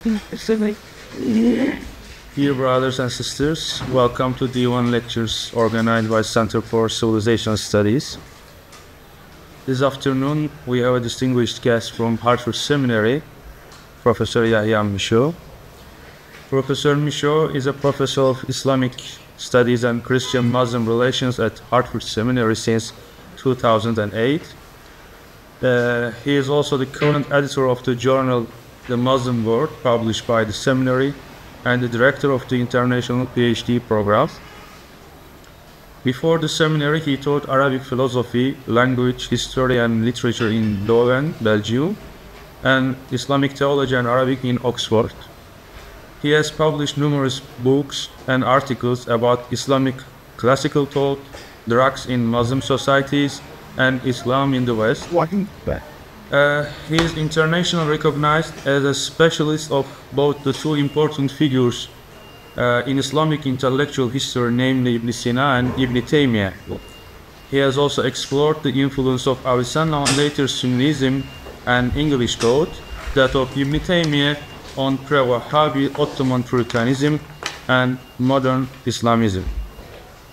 Dear brothers and sisters, welcome to Divan Lectures organized by Center for Civilization Studies. This afternoon we have a distinguished guest from Hartford Seminary, Professor Yahya Michot. Professor Michot is a professor of Islamic Studies and Christian-Muslim Relations at Hartford Seminary since 2008. He is also the current editor of the journal The Muslim World, published by the seminary, and the director of the international PhD program. Before the seminary, he taught Arabic philosophy, language, history, and literature in Leuven, Belgium, and Islamic theology and Arabic in Oxford. He has published numerous books and articles about Islamic classical thought, drugs in Muslim societies, and Islam in the West. He is internationally recognized as a specialist of both the two important figures in Islamic intellectual history, namely Ibn Sina and Ibn Taymiyya. He has also explored the influence of Avicenna on later Sunnism and English thought, that of Ibn Taymiyya on pre-Wahhabi Ottoman Puritanism and modern Islamism.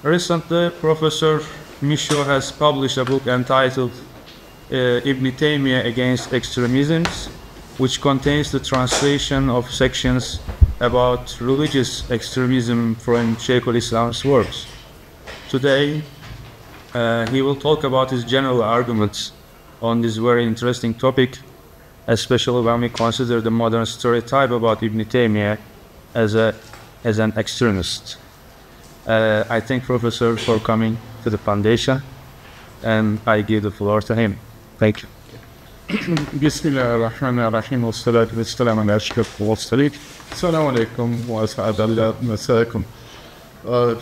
Recently, Professor Michot has published a book entitled Ibn Taymiyya Against Extremisms, which contains the translation of sections about religious extremism from Shaykh al-Islam's works. Today, he will talk about his general arguments on this very interesting topic, especially when we consider the modern stereotype about Ibn Taymiyya as an extremist. I thank Professor for coming to the foundation, and I give the floor to him. Thank you. Bismillahirrahmanirrahim ve salatu ve selamu ala eşrefil murselin. Selamun aleyküm ve sa'adallah mesaikum.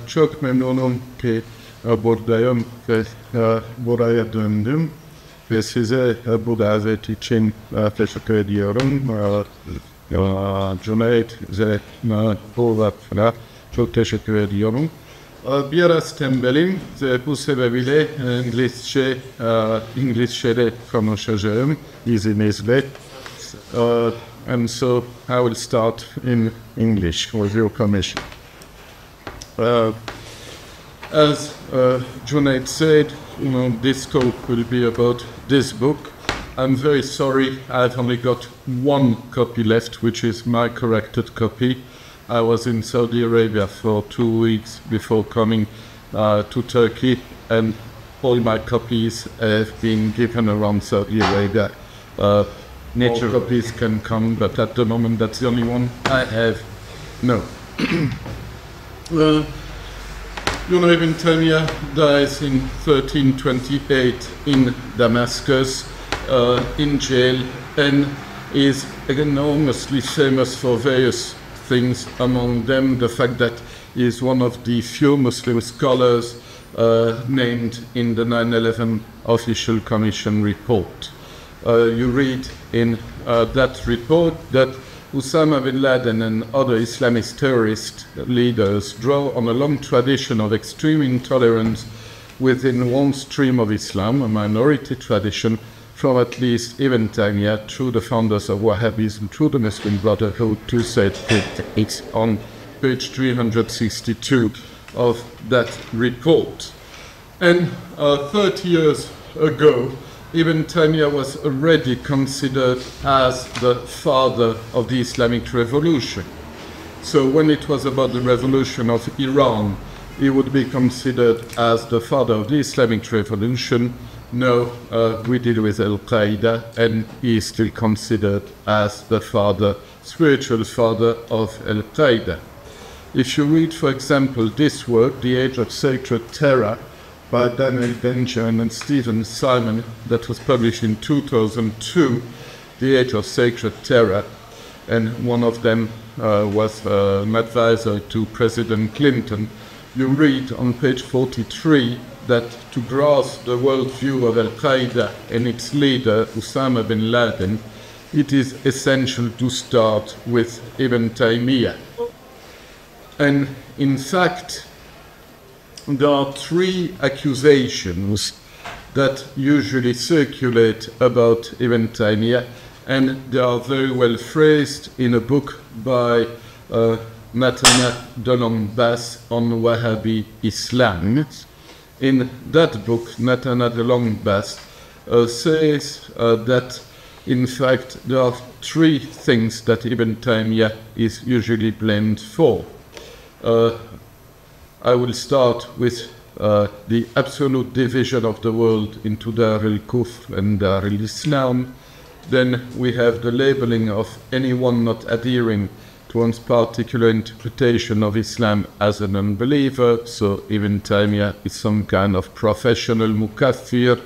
Çok memnunum ki buradayım ve buraya döndüm ve size bu davet için teşekkür ediyorum. Cüneyt ve Buğra'ya çok teşekkür ediyorum. Biraz tembelim ve bu sebebiyle İngilizce'de konuşacağım izninizle. And so I will start in English with your permission. As Junaid said, this talk will be about this book. I'm very sorry I've only got one copy left, which is my corrected copy. I was in Saudi Arabia for 2 weeks before coming to Turkey, and all my copies have been given around Saudi Arabia. More copies can come, but at the moment that's the only one I have. No. Ibn Taymiyya dies in 1328 in Damascus, in jail, and is enormously famous for various things, among them the fact that he is one of the few Muslim scholars named in the 9/11 Official Commission report. You read in that report that Osama bin Laden and other Islamist terrorist leaders draw on a long tradition of extreme intolerance within one stream of Islam, a minority tradition, from at least Ibn Taymiyya through the founders of Wahhabism, through the Muslim Brotherhood, to say it's on page 362 of that report. And 30 years ago, Ibn Taymiyya was already considered as the father of the Islamic Revolution. So when it was about the revolution of Iran, he would be considered as the father of the Islamic Revolution. No, we deal with Al-Qaeda, and he is still considered as the father, spiritual father of Al-Qaeda. If you read, for example, this work, The Age of Sacred Terror, by Daniel Benjamin and Stephen Simon, that was published in 2002, The Age of Sacred Terror, and one of them was an advisor to President Clinton. You read on page 43 that to grasp the worldview of Al-Qaeda and its leader, Osama bin Laden, it is essential to start with Ibn Taymiyya. And in fact, there are 3 accusations that usually circulate about Ibn Taymiyya and they are very well phrased in a book by Nathanael Delongbas on Wahhabi Islam. In that book, Nathanael Delongbas says that, in fact, there are three things that Ibn Taymiyya is usually blamed for. I will start with the absolute division of the world into Dar al-Kufr and Dar al-Islam. Then we have the labeling of anyone not adhering to one's particular interpretation of Islam as an unbeliever. So Ibn Taymiyya is some kind of professional mukaffir.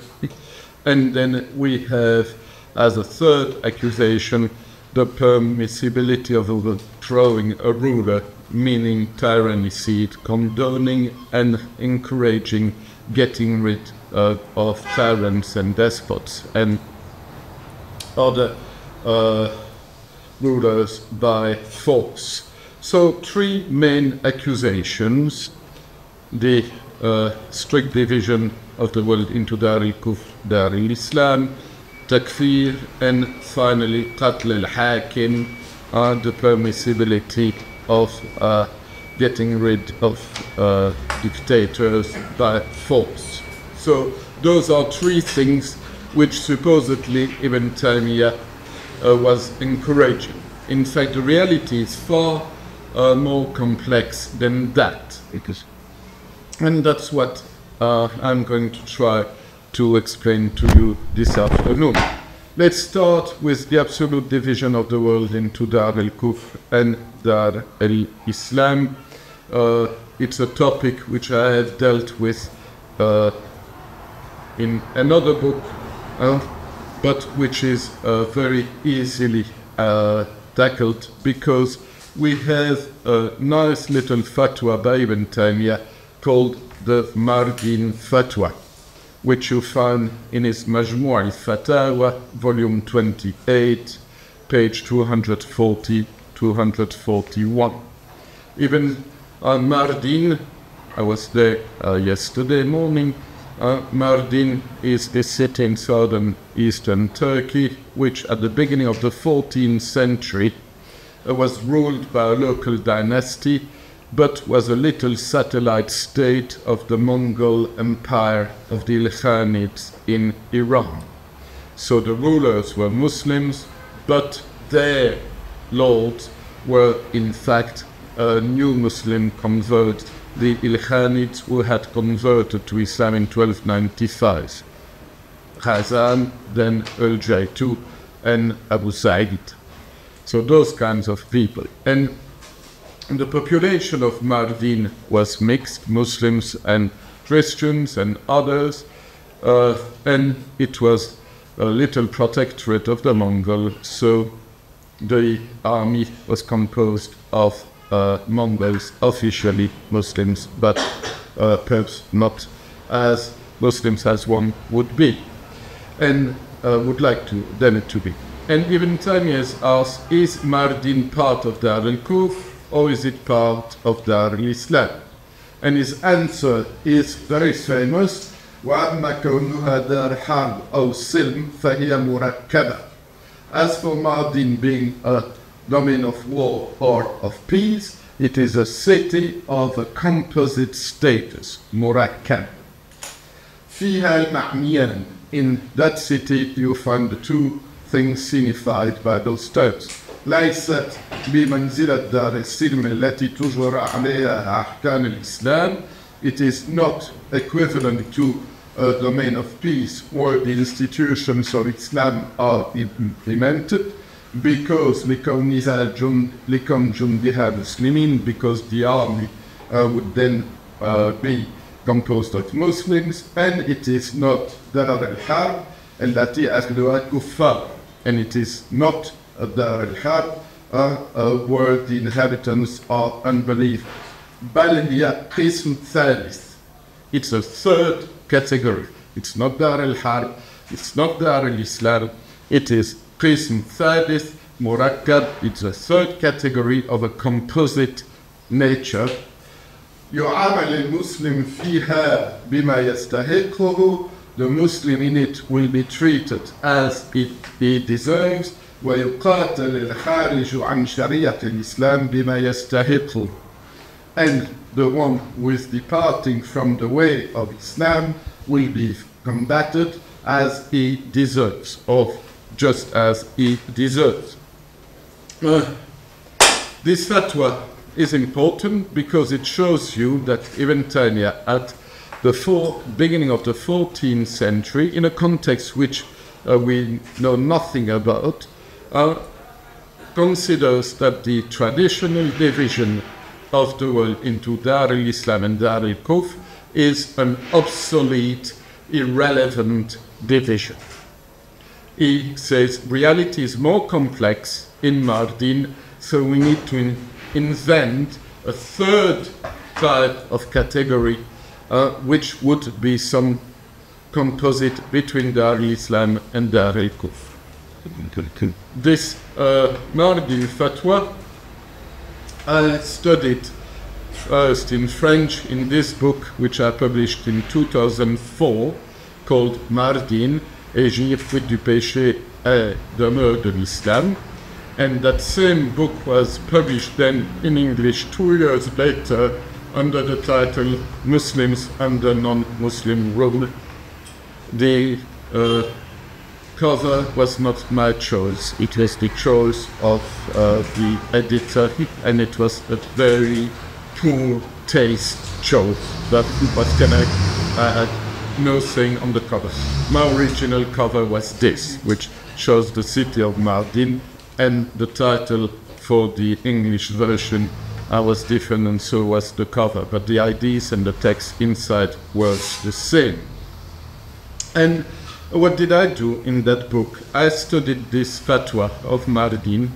And then we have, as a third accusation, the permissibility of overthrowing a ruler, meaning tyrannicide, condoning and encouraging getting rid of tyrants and despots and other rulers by force. So three main accusations: the strict division of the world into Dar al-Kufr, Dar al-Islam, takfir, and finally qatl al-hakim, the permissibility of getting rid of dictators by force. So those are three things which supposedly Ibn Taymiyya was encouraging. In fact, the reality is far more complex than that. And that's what I'm going to try to explain to you this afternoon. Let's start with the absolute division of the world into Dar al-Kufr and Dar al-Islam. It's a topic which I have dealt with in another book, but which is very easily tackled because we have a nice little fatwa by Ibn Taymiyya called the Mardin Fatwa, which you find in his Majmu' al-Fatawa, volume 28, page 240-241. Ibn Mardin, I was there yesterday morning. Mardin is a city in southern eastern Turkey, which at the beginning of the 14th century was ruled by a local dynasty, but was a little satellite state of the Mongol Empire of the Ilkhanids in Iran. So the rulers were Muslims, but their lords were in fact new Muslim converts, the Ilkhanids who had converted to Islam in 1295. Khazan, then Al-Jaytu, and Abu Sa'id. So those kinds of people. And the population of Mardin was mixed, Muslims and Christians and others, and it was a little protectorate of the Mongols, so the army was composed of Mongols, officially Muslims, but perhaps not as Muslims as one would be, and would like to them it to be. And Ibn Taymiyya asks, is Mardin part of Dar al-Kufr, or is it part of Dar al-Islam? And his answer is very famous: وَأَمَّا كَوْنُهَا دَارْ حَرْبٍ أَوْ سِلْمٍ فَهِيَ مُرَكَّبَةٌ. As for Mardin being a domain of war or of peace, it is a city of a composite status, murakkab. فيها المعنيان. In that city you find the two things signified by those terms. ليست بمنزلة دار السلم التي تجرى عليها أحكام الإسلام. It is not equivalent to a domain of peace where the institutions of Islam are implemented, because لكونها جندها مسلمين, because the army would then be composed of Muslims, and it is not دار الحرب التي أهلها كفار, and it is not دار الحرب where the inhabitants are unbelievers. بل هي قسم ثالث. It's a third category. It's not Dar al-Harb, it's not Dar al-Islam, it is قسم ثالث murakkab. It's a third category of a composite nature. يعامل المسلم فيها بما يستحقه. The Muslim in it will be treated as he deserves. ويقاتل الخارج عن شريعة الإسلام بما يستحق. And the one who is departing from the way of Islam will be combated as he deserves, or just as he deserves. This fatwa is important because it shows you that Ibn Taymiyya at the beginning of the 14th century, in a context which we know nothing about, considers that the traditional division of the world into Dar al-Islam and Dar al-Kufr is an obsolete, irrelevant division. He says reality is more complex in Mardin, so we need to invent a third type of category, which would be some composite between Dar al-Islam and Dar al-Kufr. This Mardin fatwa I studied first in French in this book, which I published in 2004, called Mardin, Égir, fuite du péché et demeure de l'islam. And that same book was published then in English 2 years later under the title Muslims under Non-Muslim Rule. The cover was not my choice, it was the choice of the editor, and it was a very poor taste choice. But what can I had no saying on the cover. My original cover was this, which shows the city of Mardin, and the title for the English version was different, and so was the cover, but the ideas and the text inside was the same. And what did I do in that book? I studied this fatwa of Mardin,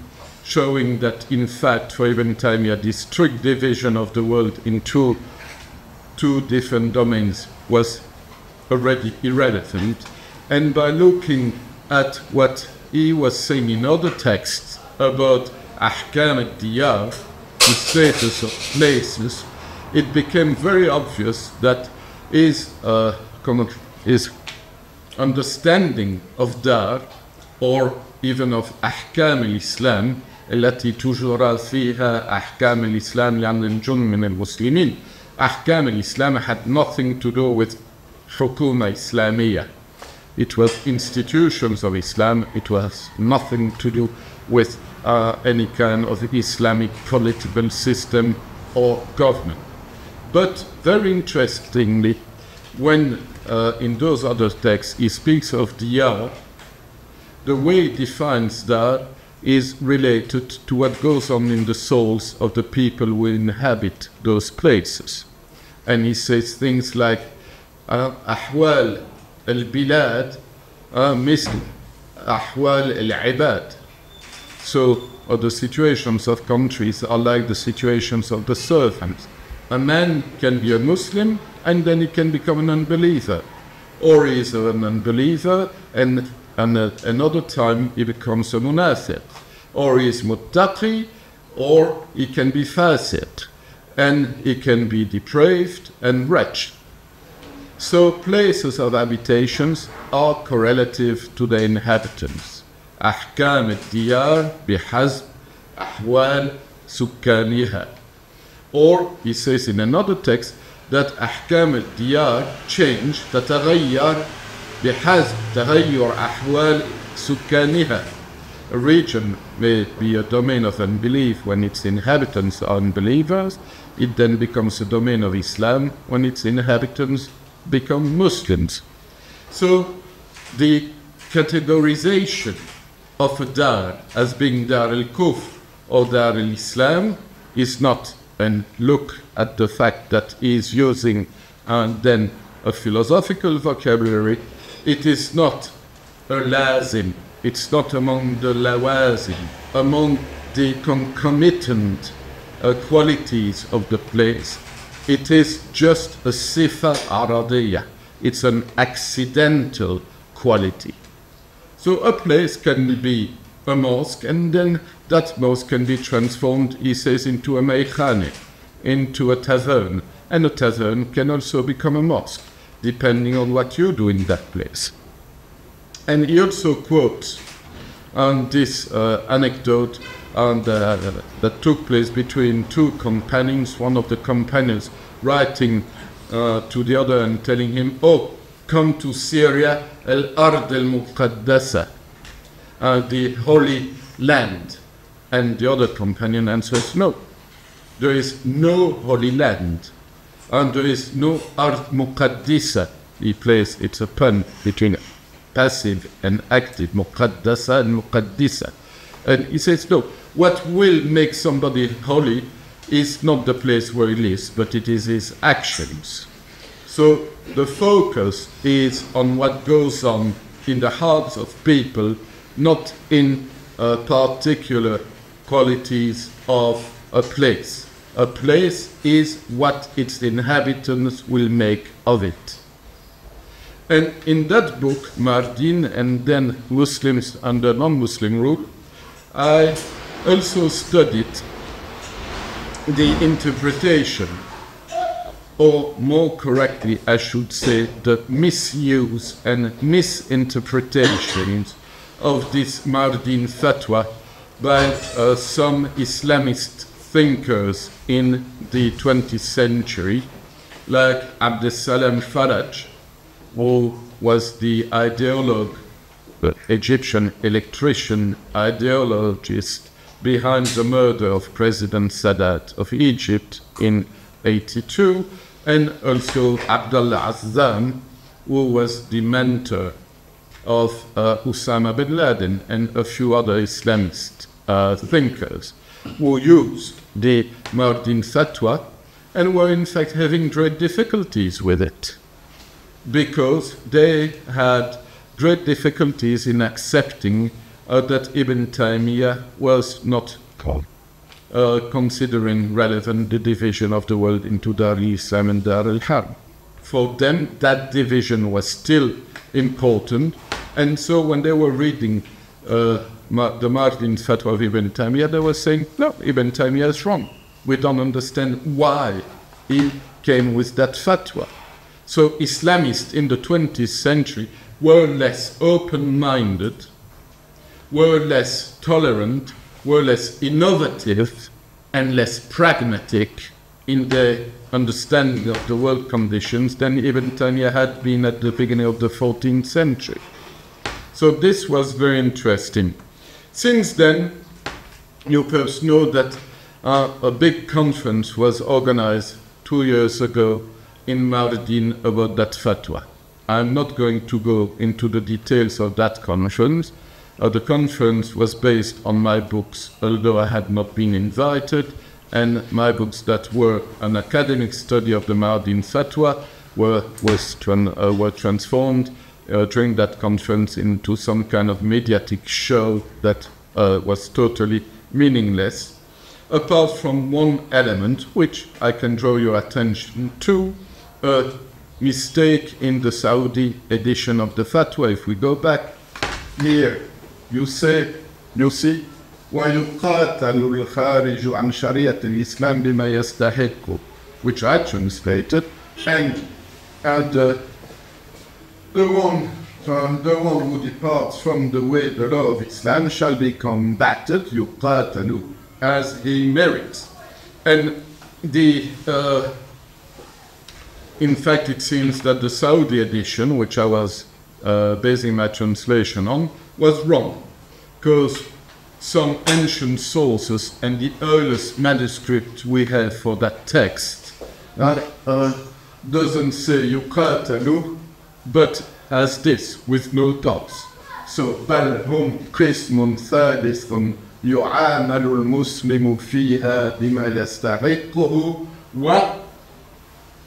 showing that in fact for Ibn Taymiyya this strict division of the world into two different domains was already irrelevant. And by looking at what he was saying in other texts about Ahkam al-Diyar, the status of places, it became very obvious that his understanding of Dar, or even of أحكام الإسلام التي تجرى فيها أحكام الإسلام لأن الجن من المسلمين. أحكام الإسلام had nothing to do with حكومة إسلامية. It was institutions of Islam. It was nothing to do with any kind of Islamic political system or government. But very interestingly, when in those other texts he speaks of Diyar, the way he defines Dar is related to what goes on in the souls of the people who inhabit those places. And he says things like أحوال البلاد مثل أحوال العباد. So the situations of countries are like the situations of the servants. A man can be a Muslim and then he can become an unbeliever. Or he is an unbeliever and another time he becomes a munafiq. Or he is muttaqi, or he can be fasid. And he can be depraved and wretched. So places of habitations are correlative to the inhabitants. أحكام الديار بحسب أحوال سكانها. Or he says in another text that أحكام الديار change تتغير بحسب تغير أحوال سكانها. A region may be a domain of unbelief when its inhabitants are unbelievers. It then becomes a domain of Islam when its inhabitants become Muslims. So the categorization of a Dar as being Dar al-Kufr or Dar al-Islam is not, and look at the fact that he is using then a philosophical vocabulary, it is not a lazim, it's not among the lawazim, among the concomitant qualities of the place. It is just a sifa aradiyya. It's an accidental quality. So a place can be a mosque, and then that mosque can be transformed, he says, into a meykhane, into a tavern. And a tavern can also become a mosque, depending on what you do in that place. And he also quotes and this anecdote that took place between two companions, one of the companions writing to the other and telling him, oh, come to Syria, al-ard al-muqaddasa, the holy land. And the other companion answers, no, there is no holy land, and there is no ard muqaddisa. He plays, it's a pun between passive and active, muqaddasa and muqaddisa. And he says, no, what will make somebody holy is not the place where he lives, but it is his actions. So the focus is on what goes on in the hearts of people, not in particular qualities of a place. A place is what its inhabitants will make of it. And in that book, Mardin, and then Muslims under non-Muslim rule, I also studied the interpretation, or more correctly, I should say, the misuse and misinterpretations of this Mardin fatwa by some Islamist thinkers in the 20th century, like Abdesalam Faraj, who was the ideologue, the Egyptian electrician ideologist behind the murder of President Sadat of Egypt in 82, and also Abdullah Azzam, who was the mentor of Osama bin Laden and a few other Islamist thinkers who used the Mardin fatwa and were in fact having great difficulties with it, because they had great difficulties in accepting that Ibn Taymiyya was not considering relevant the division of the world into Dar al-Islam and Dar al-Harb. For them, that division was still important, and so when they were reading the Mardin fatwa of Ibn Taymiyya, they were saying, no, Ibn Taymiyya is wrong. We don't understand why he came with that fatwa. So Islamists in the 20th century were less open-minded, were less tolerant, were less innovative, and less pragmatic in their understanding of the world conditions than Ibn Taymiyya had been at the beginning of the 14th century. So this was very interesting. Since then, you perhaps know that a big conference was organized 2 years ago in Mardin about that fatwa. I'm not going to go into the details of that conference. The conference was based on my books, although I had not been invited, and my books that were an academic study of the Mardin fatwa were transformed during that conference into some kind of mediatic show that was totally meaningless, apart from one element which I can draw your attention to, a mistake in the Saudi edition of the fatwa. If we go back here, you see, وَيُقَاتَلُ الْخَارِجُ عَنْ شَرِيَةِ الْإِسْلَامِ بِمَا يَسْتَحِقُّ, which I translated, and the one who departs from the way the law of Islam shall be combated, يُقَاتَلُ, as he merits. And in fact, it seems that the Saudi edition, which I was basing my translation on, was wrong, because some ancient sources and the earliest manuscript we have for that text doesn't say yuqatalu, but has this, with no dots. So, بل هم قسم ثالث يعامل المسلم فيها بما يستحقه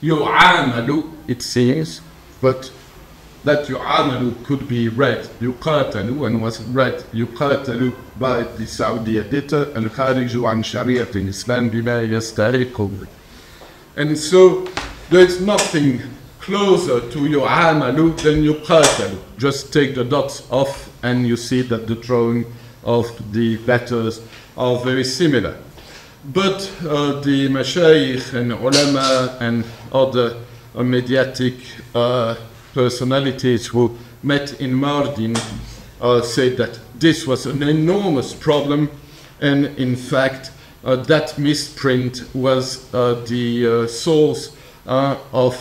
ويعامل, it says, but that yu'amalu could be read yuqatalu and was read yuqatalu by the Saudi editor, al-khariju an shariat al-Islam bima yastahiqu. And so there's nothing closer to yu'amalu than yuqatalu. Just take the dots off and you see that the drawing of the letters are very similar. But the mashayikh and ulama and other mediatic personalities who met in Mardin said that this was an enormous problem, and in fact that misprint was the source of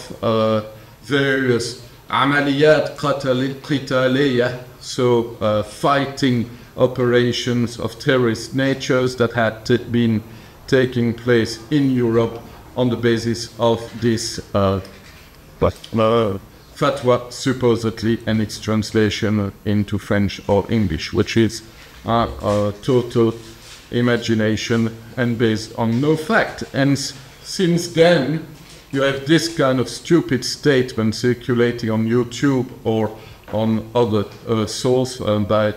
various amaliyat qitaliya, so fighting operations of terrorist natures that had been taking place in Europe on the basis of this fatwa, supposedly, and its translation into French or English, which is total imagination and based on no fact. And since then, you have this kind of stupid statement circulating on YouTube or on other sources by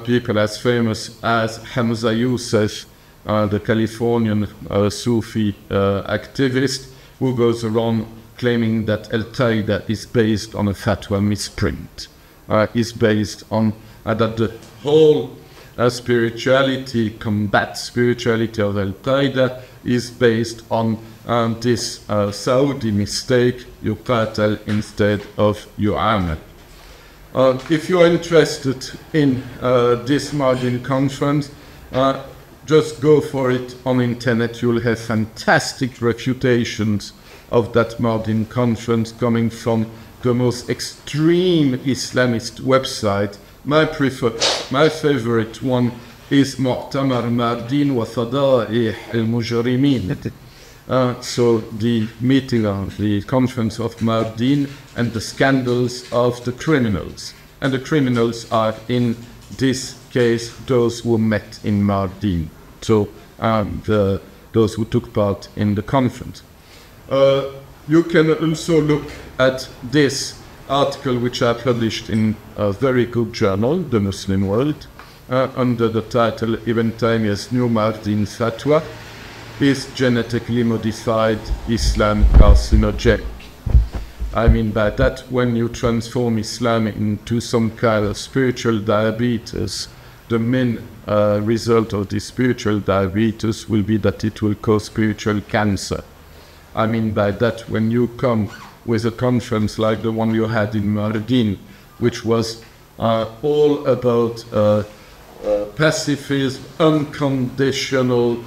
people as famous as Hamza Youssef, the Californian Sufi activist, who goes around claiming that Al-Qaeda is based on a fatwa misprint, is based on that the whole spirituality, combat spirituality of Al-Qaeda is based on this Saudi mistake, yuqatal instead of yu'amal. If you are interested in this Mardin conference, just go for it on internet. You'll have fantastic refutations of that Mardin conference coming from the most extreme Islamist website. My favorite one is Mu'tamar Mardin wa Fada'ih al-Mujrimin. So the meeting, the conference of Mardin and the scandals of the criminals. And the criminals are, in this case, those who met in Mardin. So those who took part in the conference. You can also look at this article which I published in a very good journal, The Muslim World, under the title Ibn Taymiyya's New Mardin Fatwa, Is Genetically Modified Islam Carcinogenic? I mean by that, when you transform Islam into some kind of spiritual diabetes, the main result of this spiritual diabetes will be that it will cause spiritual cancer. I mean by that, when you come with a conference like the one you had in Mardin, which was all about pacifism, unconditional,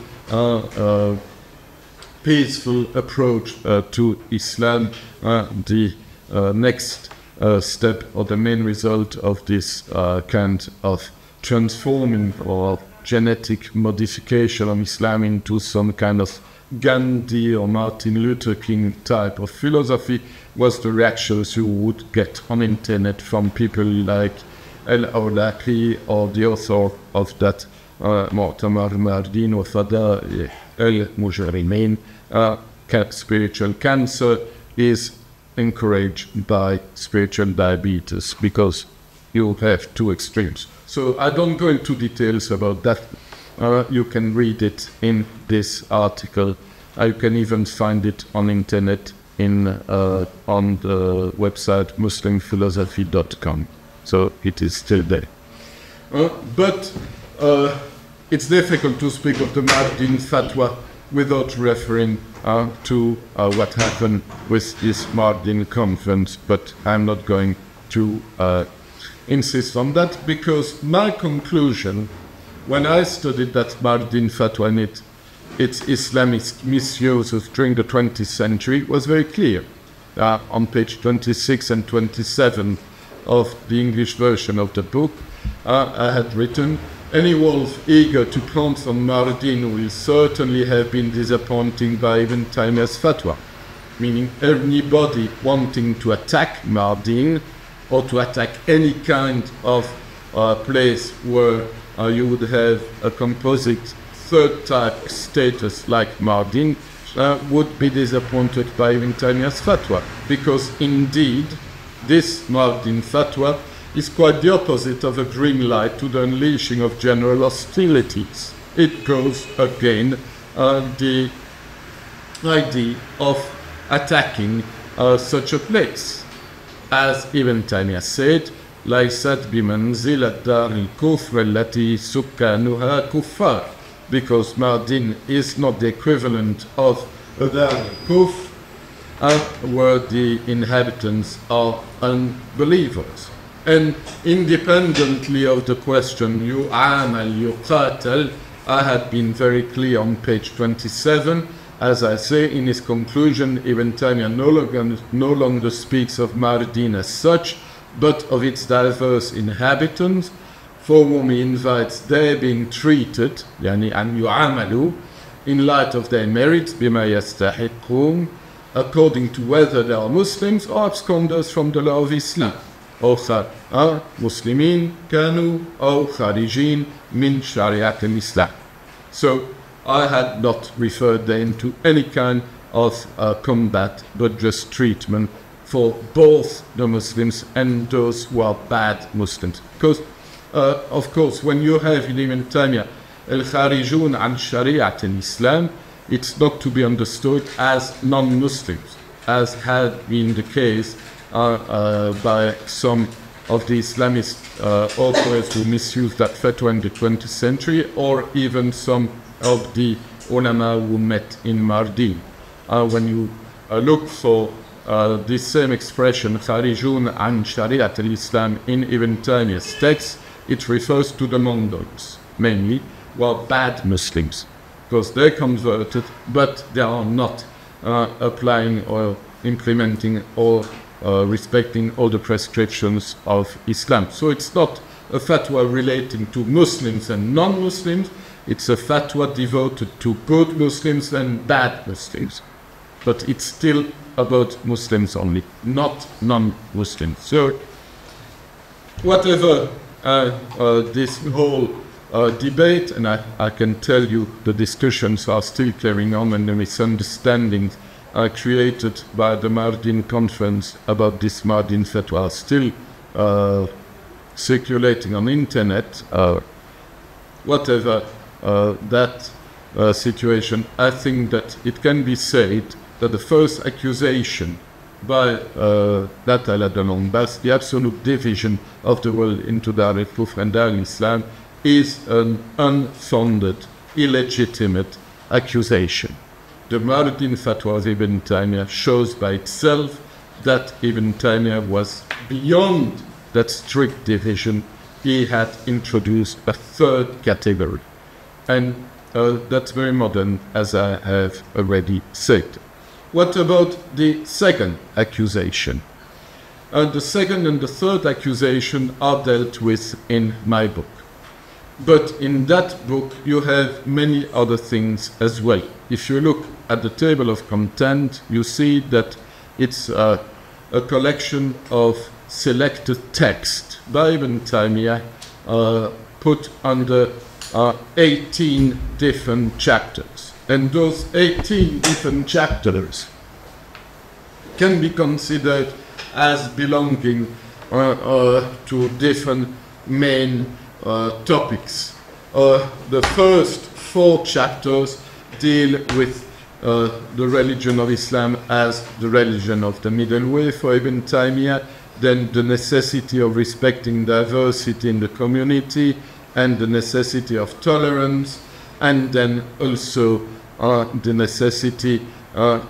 peaceful approach to Islam, the next step or the main result of this kind of transforming or genetic modification of Islam into some kind of Gandhi or Martin Luther King type of philosophy was the reactions you would get on internet from people like Al-Awlaqi or the author of that Mu'tamar Mardin wa Fada'ih al-Mujrimin. Spiritual cancer is encouraged by spiritual diabetes because you have two extremes. So I don't go into details about that. You can read it in this article. You can even find it on internet on the website muslimphilosophy.com. So it is still there. But it's difficult to speak of the Mardin fatwa without referring to what happened with this Mardin conference. But I'm not going to insist on that, because my conclusion, when I studied that Mardin fatwa and its Islamist misuses during the 20th century, was very clear. On page 26 and 27 of the English version of the book, I had written, any wolf eager to pounce on Mardin will certainly have been disappointed by Ibn Taymiyya's fatwa. Meaning anybody wanting to attack Mardin or to attack any kind of place where you would have a composite third type status like Mardin would be disappointed by Ibn Taymiyya's fatwa, because indeed this Mardin fatwa is quite the opposite of a green light to the unleashing of general hostilities. It goes again the idea of attacking such a place. As Ibn Taymiyya said, لَيْسَتْ بِمَنْزِلَةِ دَارِ الْكُفْرِ الَّتِي سُكَّانُهَا كُفَّارٌ, because Mardin is not the equivalent of a Dar al-Kufr, where the inhabitants are unbelievers. And independently of the question, yu'amal, yuqatal, I had been very clear on page 27. As I say, in his conclusion, Ibn Taymiyya no longer speaks of Mardin as such, but of its diverse inhabitants, for whom he invites their being treated, yani an yu'amalu, in light of their merits, bima yastahiqun, according to whether they are Muslims or absconders from the law of Islam, or Muslimin kanu, or kharijin min shariat al-Islam. So I had not referred them to any kind of combat, but just treatment for both the Muslims and those who are bad Muslims. Because, of course, when you have in Ibn Taymiyya al-Kharijun an Shari'at al-Islam, it's not to be understood as non-Muslims, as had been the case by some of the Islamist authors who misused that fatwa in the 20th century, or even some of the ulama who met in Mardin. When you look for this same expression, Kharijun an Shari'at al-Islam, in Ibn Taymiyya's text, it refers to the Mongols, mainly, well, bad Muslims, because they're converted, but they are not applying or implementing or respecting all the prescriptions of Islam. So it's not a fatwa relating to Muslims and non-Muslims, it's a fatwa devoted to good Muslims and bad Muslims. But it's still about Muslims only, not non-Muslims. So whatever this whole debate, and I can tell you the discussions are still carrying on, and the misunderstandings created by the Mardin conference about this Mardin fatwa are still circulating on the internet. Whatever that situation, I think that it can be said that the first accusation by that al-Long-Bas, the absolute division of the world into Dar al-Kufr and Dar al-Islam, is an unfounded, illegitimate accusation. The Mardin fatwa of Ibn Taymiyya shows by itself that Ibn Taymiyya was beyond that strict division. He had introduced a third category. And that's very modern, as I have already said. What about the second accusation? The second and the third accusation are dealt with in my book. But in that book, you have many other things as well. If you look at the table of content, you see that it's a collection of selected text by Ibn Taymiyya put under 18 different chapters. And those 18 different chapters can be considered as belonging to different main topics. The first 4 chapters deal with the religion of Islam as the religion of the middle way for Ibn Taymiyya, then the necessity of respecting diversity in the community and the necessity of tolerance, and then also the necessity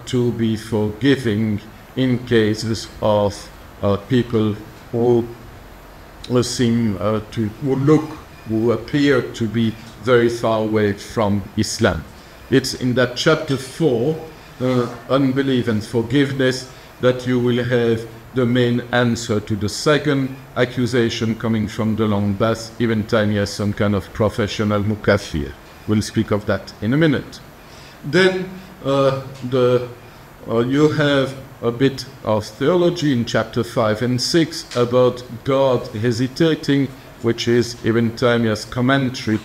to be forgiving in cases of people who who appear to be very far away from Islam. It's in that chapter 4, unbelief and forgiveness, that you will have the main answer to the second accusation coming from the Long-Bas, Ibn Taymiyya as some kind of professional mukaffir. We'll speak of that in a minute. Then you have a bit of theology in chapter 5 and 6 about God hesitating, which is Ibn Taymiyya's commentary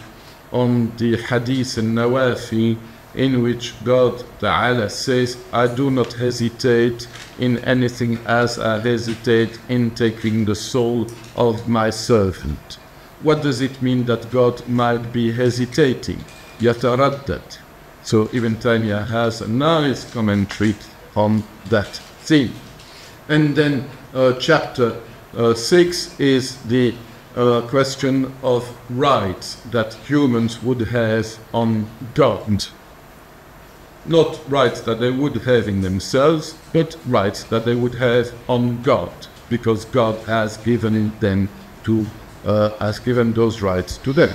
on the Hadith and Nawafi, in which God Ta'ala says, I do not hesitate in anything as I hesitate in taking the soul of my servant. What does it mean that God might be hesitating? Yataraddad. So Ibn Taymiyya has a nice commentary on that theme. And then chapter 6 is the question of rights that humans would have on God. Not rights that they would have in themselves, but rights that they would have on God. because God has given them has given those rights to them.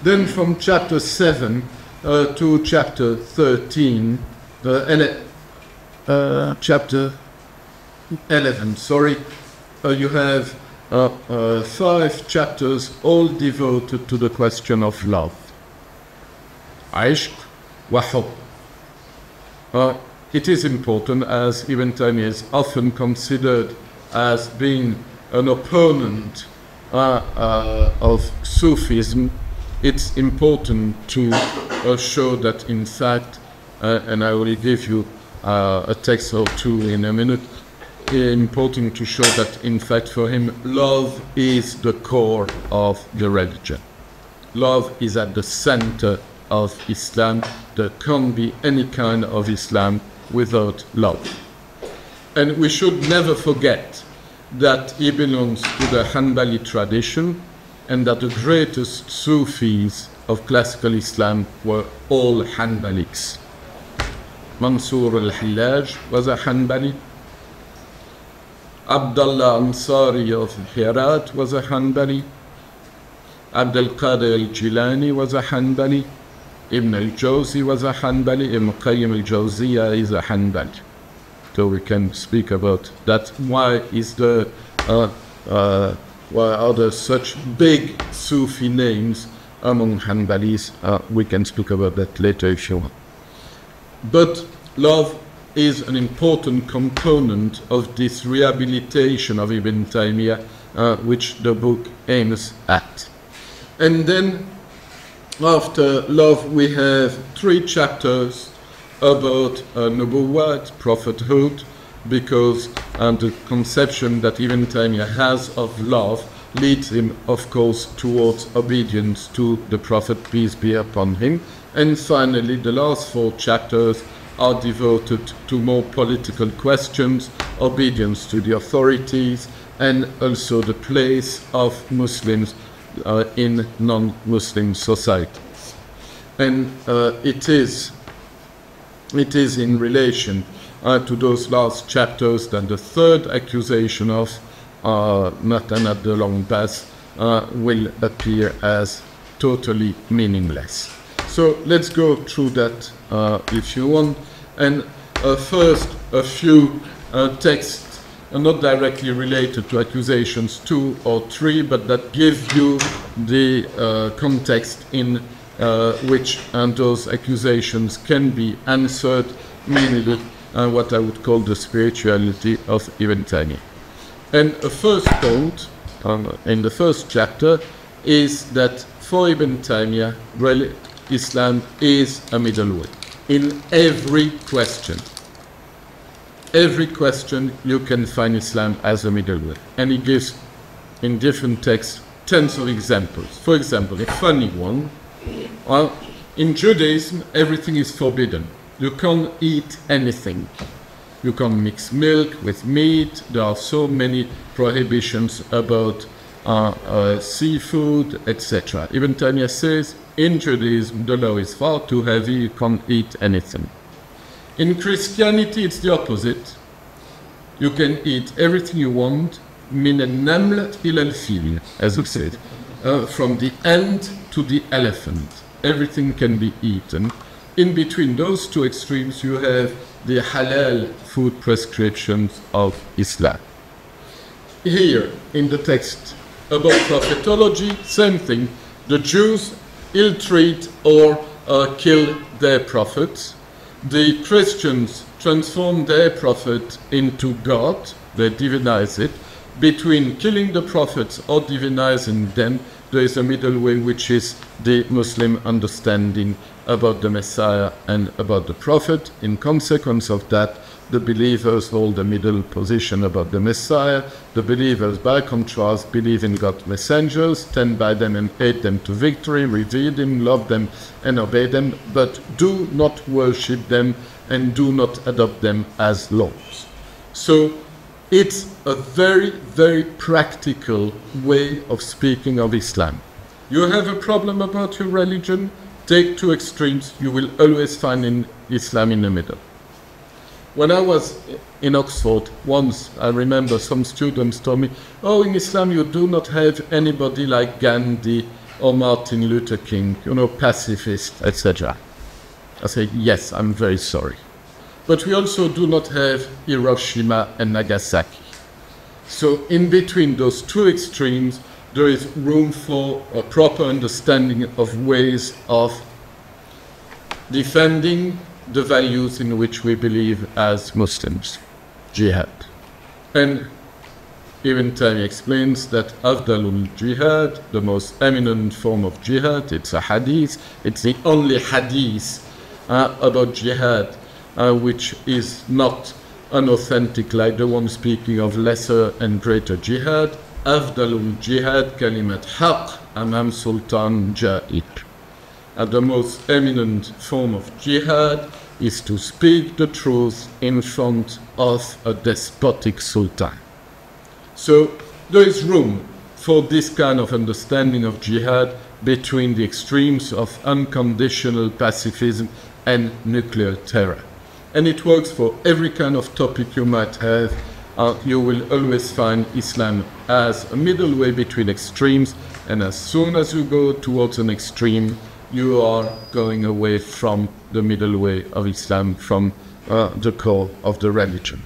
Then from chapter 7 to chapter 13, chapter 11, you have 5 chapters all devoted to the question of love. Ishq wa hub. It is important, as Ibn Taymiyya is often considered as being an opponent of Sufism. It's important to show that, in fact, and I will give you a text or two in a minute, important to show that, in fact, for him, love is the core of the religion. Love is at the center of Islam. There can't be any kind of Islam without love. And we should never forget that he belongs to the Hanbali tradition, and that the greatest Sufis of classical Islam were all Hanbalics. Mansur al-Hallaj was a Hanbali. Abdullah Ansari of Herat was a Hanbali. Abdul Qadir al-Jilani was a Hanbali. Ibn al-Jawzi was a Hanbali. Ibn Qayyim al-Jawziyya is a Hanbali. So we can speak about that. Why are there such big Sufi names among Hanbalis? We can speak about that later if you want. But love is an important component of this rehabilitation of Ibn Taymiyya, which the book aims at. And then, after love, we have 3 chapters about nubuwwat, prophethood, because the conception that Ibn Taymiyya has of love leads him, of course, towards obedience to the Prophet, peace be upon him. And finally, the last 4 chapters are devoted to more political questions, obedience to the authorities, and also the place of Muslims in non-Muslim societies. And it is in relation to those last chapters that the 3rd accusation of Martin de Longbas will appear as totally meaningless. So let's go through that if you want. And first, a few texts not directly related to accusations 2 or 3, but that give you the context in which those accusations can be answered, mainly what I would call the spirituality of Ibn Taymiyya. And a first point in the first chapter is that for Ibn Taymiyya, Islam is a middle way. In every question you can find Islam as a middle way. And he gives, in different texts, tons of examples. For example, a funny one, in Judaism, everything is forbidden. You can't eat anything. You can't mix milk with meat. There are so many prohibitions about seafood, etc. Ibn Taymiyya says, in Judaism, the law is far too heavy, you can't eat anything. In Christianity, it's the opposite. You can eat everything you want, min al-naml ila al-fil, as we said, from the ant to the elephant. Everything can be eaten. In between those 2 extremes, you have the halal food prescriptions of Islam. Here, in the text about prophetology, same thing. The Jews ill-treat or kill their prophets. The Christians transform their prophet into God. They divinize it. Between killing the prophets or divinizing them, there is a middle way, which is the Muslim understanding about the Messiah and about the Prophet. In consequence of that, the believers hold a middle position about the Messiah. The believers, by contrast, believe in God's messengers, stand by them and aid them to victory, revere them, love them and obey them, but do not worship them and do not adopt them as lords. So it's a very, very practical way of speaking of Islam. You have a problem about your religion, take 2 extremes, you will always find in Islam in the middle. When I was in Oxford, once I remember some students told me, oh, in Islam you do not have anybody like Gandhi or Martin Luther King, you know, pacifist, etc. I said, yes, I'm very sorry. But we also do not have Hiroshima and Nagasaki. So in between those two extremes, there is room for a proper understanding of ways of defending the values in which we believe as Muslims, jihad. And Ibn Taymiyya explains that Afdalul Jihad, the most eminent form of jihad, it's a hadith, it's the only hadith about jihad which is not unauthentic like the one speaking of lesser and greater jihad. Afdalul Jihad kalimat haq amam sultan ja'id. The most eminent form of jihad is to speak the truth in front of a despotic sultan. So there is room for this kind of understanding of jihad between the extremes of unconditional pacifism and nuclear terror. And it works for every kind of topic you might have. You will always find Islam as a middle way between extremes, and as soon as you go towards an extreme, you are going away from the middle way of Islam, from the core of the religion.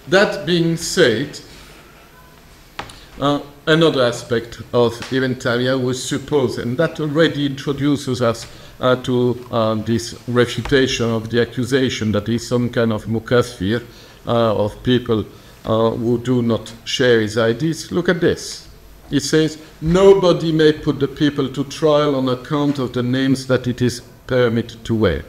That being said, another aspect of Ibn Taymiyya was supposed, and that already introduces us to this refutation of the accusation that he's some kind of mukaffir of people who do not share his ideas. Look at this. It says, nobody may put the people to trial on account of the names that it is permitted to wear.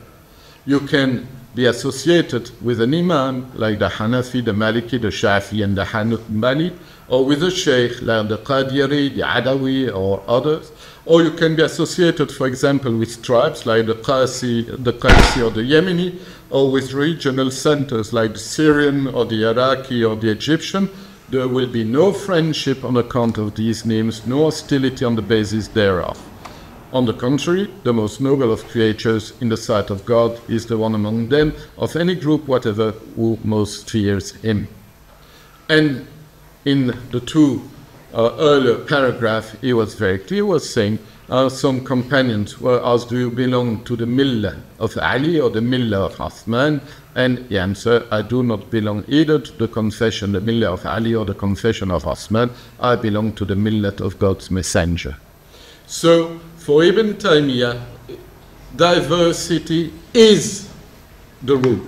You can be associated with an imam like the Hanafi, the Maliki, the Shafi, and the Hanbali, or with a sheikh like the Qadiri, the Adawi, or others. Or you can be associated, for example, with tribes like the Qasi or the Yemeni, or with regional centers like the Syrian or the Iraqi or the Egyptian. There will be no friendship on account of these names, no hostility on the basis thereof. On the contrary, the most noble of creatures in the sight of God is the one among them, of any group whatever, who most fears him. And in the two earlier paragraph, he was very clear. He was saying, some companions were asked, do you belong to the millah of Ali or the millah of Uthman? And he answered, I do not belong either to the confession, the millah of Ali, or the confession of Uthman. I belong to the millah of God's messenger. So, for Ibn Taymiyya, diversity is the rule.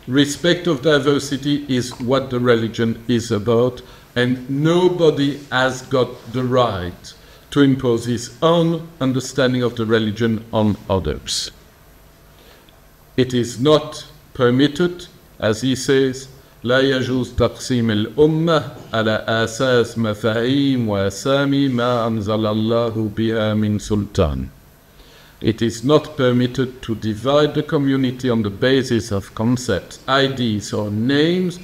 Respect of diversity is what the religion is about, and nobody has got the right to impose his own understanding of the religion on others. It is not permitted, as he says, لا يجوز تقسيم الأمة على أساس مفاهيم وأسامي ما أنزل الله بها من سلطان. It is not permitted to divide the community on the basis of concepts, ideas, or names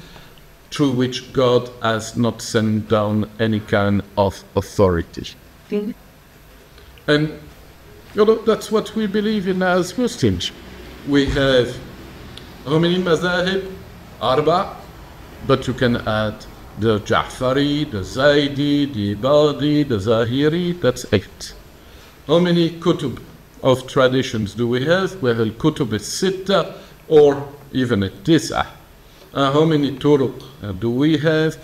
through which God has not sent down any kind of authority. And you know, that's what we believe in as Muslims. We have how many mazahib? Arba, but you can add the Ja'fari, the Zaidi, the Ibadi, the Zahiri, that's 8. How many kutub of traditions do we have? We have al-kutub al-sitta, or even al-tis'ah. How many turuq do we have?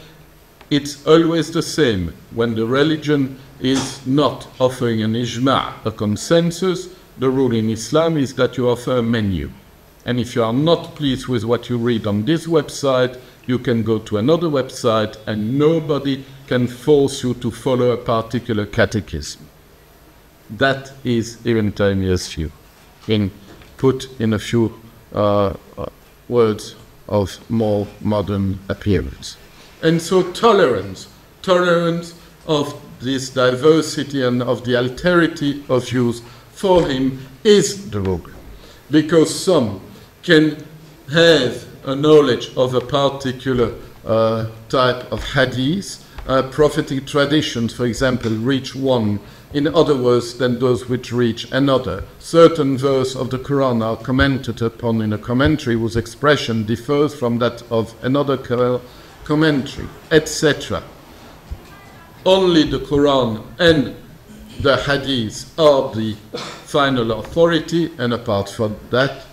It's always the same. When the religion is not offering an ijma', a consensus, the rule in Islam is that you offer a menu. And if you are not pleased with what you read on this website, you can go to another website and nobody can force you to follow a particular catechism. That is Ibn Taymiyya's view, put in a few words of more modern appearance. And so tolerance of this diversity and of the alterity of views for him is the rule. Because some can have a knowledge of a particular type of hadith prophetic traditions, for example, reach one in other words than those which reach another. Certain verses of the Quran are commented upon in a commentary whose expression differs from that of another commentary, etc. Only the Quran and the Hadith are the final authority, and apart from that,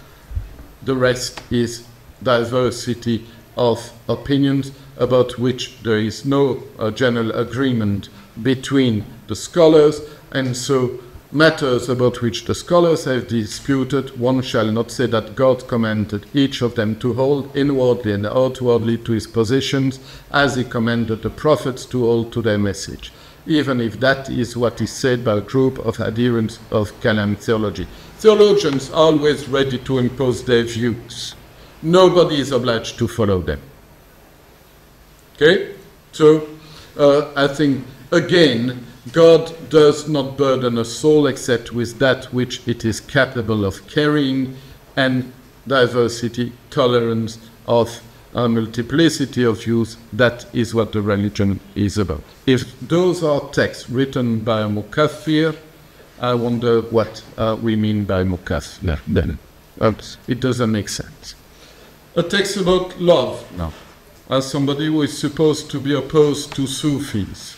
the rest is diversity of opinions about which there is no general agreement between the scholars, and so matters about which the scholars have disputed, one shall not say that God commanded each of them to hold inwardly and outwardly to his positions, as he commanded the prophets to hold to their message, even if that is what is said by a group of adherents of Kalam theology. Theologians are always ready to impose their views. Nobody is obliged to follow them. Okay? So, I think, again, God does not burden a soul except with that which it is capable of carrying, and diversity, tolerance of a multiplicity of views, that is what the religion is about. If those are texts written by a mukaffir, I wonder what we mean by mukaffir then. It doesn't make sense. A text about love now, as somebody who is supposed to be opposed to Sufis,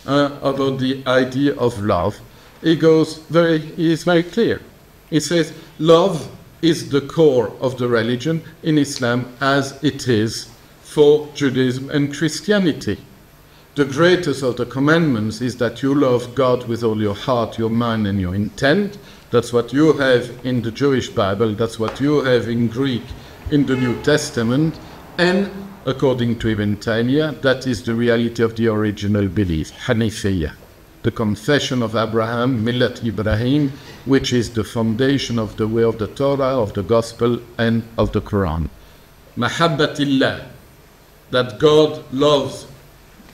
about the idea of love, he is very clear. He says, love is the core of the religion in Islam, as it is for Judaism and Christianity. The greatest of the commandments is that you love God with all your heart, your mind, and your intent. That's what you have in the Jewish Bible, that's what you have in Greek in the New Testament, and according to Ibn Taymiyya, that is the reality of the original belief, Hanifiyya, the confession of Abraham, Millat Ibrahim, which is the foundation of the way of the Torah, of the Gospel, and of the Quran. Mahabbatillah, that God loves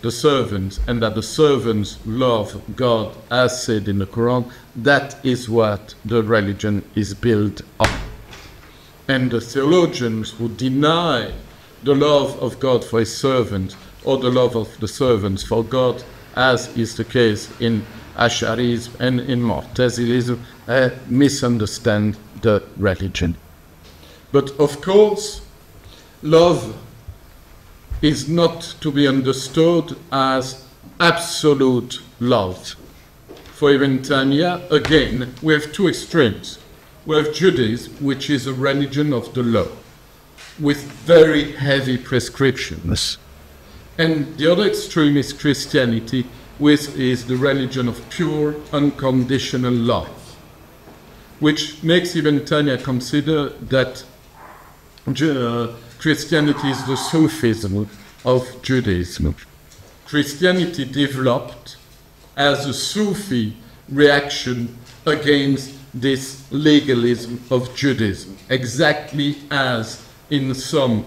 the servants and that the servants love God, as said in the Quran, that is what the religion is built on. And the theologians who deny the love of God for his servants, or the love of the servants for God, as is the case in Ash'arism and in Mu'tazilism, misunderstand the religion. But of course, love is not to be understood as absolute love. For Ibn Taymiyya, again, we have two extremes. We have Judaism, which is a religion of the law, with very heavy prescriptions. And the other extreme is Christianity, which is the religion of pure, unconditional love, which makes Ibn Taymiyya consider that Christianity is the Sufism of Judaism. Christianity developed as a Sufi reaction against this legalism of Judaism, exactly as in some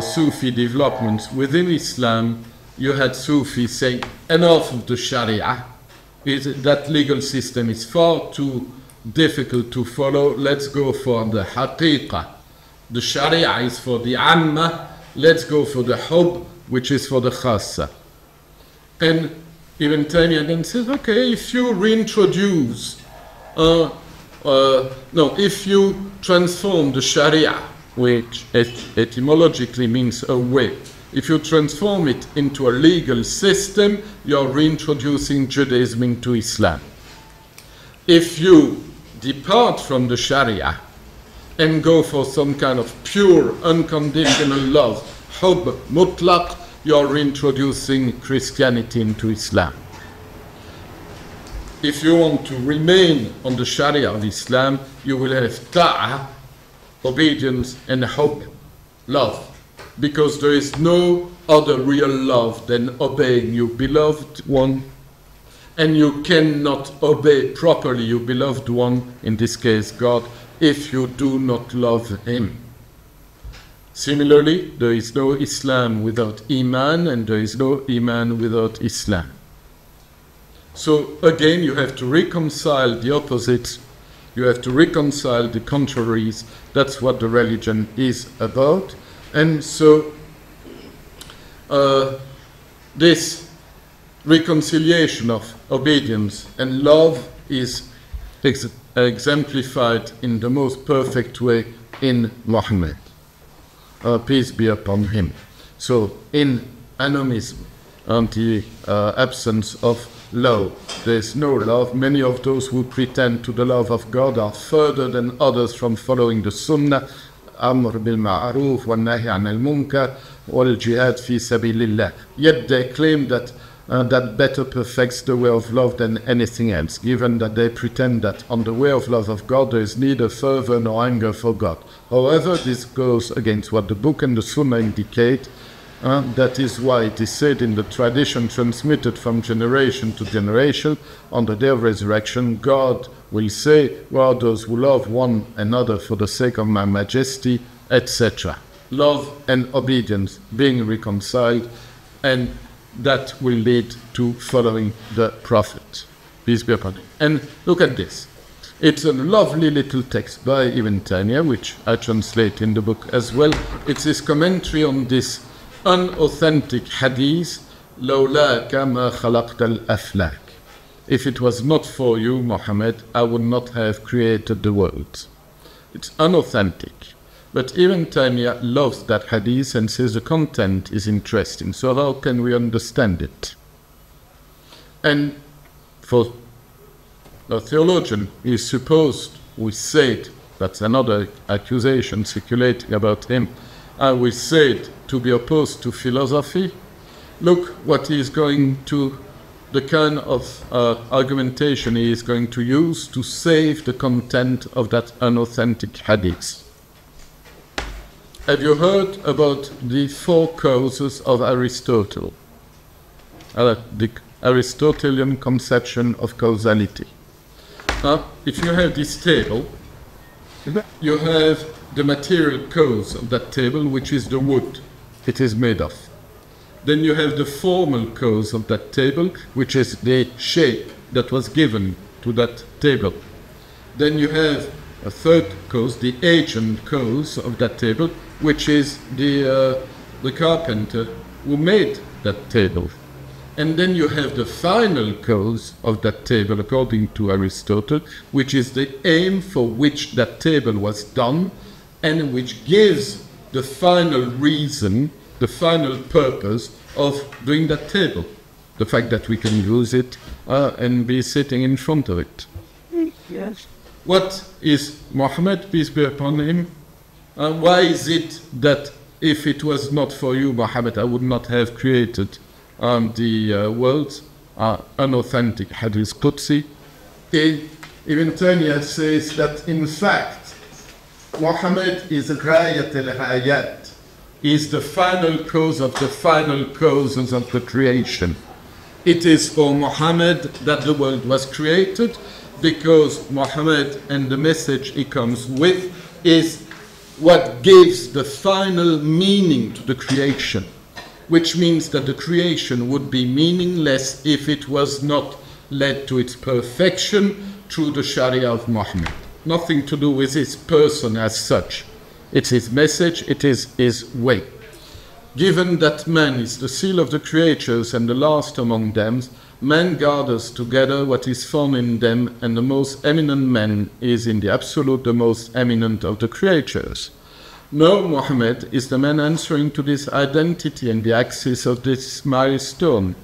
Sufi developments within Islam, you had Sufis saying, enough of the Sharia, that legal system is far too difficult to follow, let's go for the Haqiqah. The Sharia is for the Amma, let's go for the Hub, which is for the Khassa. And Ibn Taymiyya then says, okay, if you reintroduce, if you transform the Sharia, which etymologically means a way, if you transform it into a legal system, you're reintroducing Judaism into Islam. If you depart from the Sharia and go for some kind of pure, unconditional love, hub, mutlaq, you're reintroducing Christianity into Islam. If you want to remain on the Sharia of Islam, you will have ta'ah, obedience, and hub, love. Because there is no other real love than obeying your beloved one, and you cannot obey properly your beloved one, in this case God, if you do not love him. Similarly, there is no Islam without Iman, and there is no Iman without Islam. So again, you have to reconcile the opposites, you have to reconcile the contraries. That's what the religion is about. And so this reconciliation of obedience and love is exemplified in the most perfect way in Muhammad, peace be upon him. So in animism and the absence of love, there's no love. Many of those who pretend to the love of God are further than others from following the Sunnah, Amr bil Ma'aruf wa Nahi anil Munkar wal Jihad fi Sabilillah. Yet they claim that that better perfects the way of love than anything else, given that they pretend that on the way of love of God there is neither fervor nor anger for God. However, this goes against what the book and the Sunnah indicate. That is why it is said in the tradition transmitted from generation to generation, on the day of resurrection, God will say, "Well, those who love one another for the sake of my majesty," etc. Love and obedience being reconciled, and that will lead to following the Prophet. Peace be upon him. And look at this. It's a lovely little text by Ibn Taymiyya, which I translate in the book as well. It's his commentary on this unauthentic hadith, لولاك ما خلقت الأفلاك. If it was not for you, Muhammad, I would not have created the world. It's unauthentic. But Ibn Taymiyya loves that hadith and says the content is interesting. So how can we understand it? And for a theologian, he is supposed, we said, that's another accusation circulating about him, we said to be opposed to philosophy. Look what he is going to, the kind of argumentation he is going to use to save the content of that unauthentic hadith. Have you heard about the 4 causes of Aristotle? The Aristotelian conception of causality. If you have this table, you have the material cause of that table, which is the wood it is made of. Then you have the formal cause of that table, which is the shape that was given to that table. Then you have a third cause, the agent cause of that table, which is the carpenter who made that table. And then you have the final cause of that table, according to Aristotle, which is the aim for which that table was done, and which gives the final reason, the final purpose of doing that table. The fact that we can use it and be sitting in front of it. Yes. What is Muhammad, peace be upon him? Why is it that if it was not for you, Muhammad, I would not have created the world? Unauthentic Hadith Qudsi. Ibn Taymiyya says that in fact, Muhammad is Ghayat al-Hayat. He is the final cause of the final causes of the creation. It is for Muhammad that the world was created, because Muhammad and the message he comes with is what gives the final meaning to the creation, which means that the creation would be meaningless if it was not led to its perfection through the Sharia of Muhammad. Nothing to do with his person as such. It's his message, it is his way. Given that man is the seal of the creatures and the last among them, man gathers together what is found in them, and the most eminent man is in the absolute the most eminent of the creatures. No, Muhammad is the man answering to this identity and the axis of this millstones.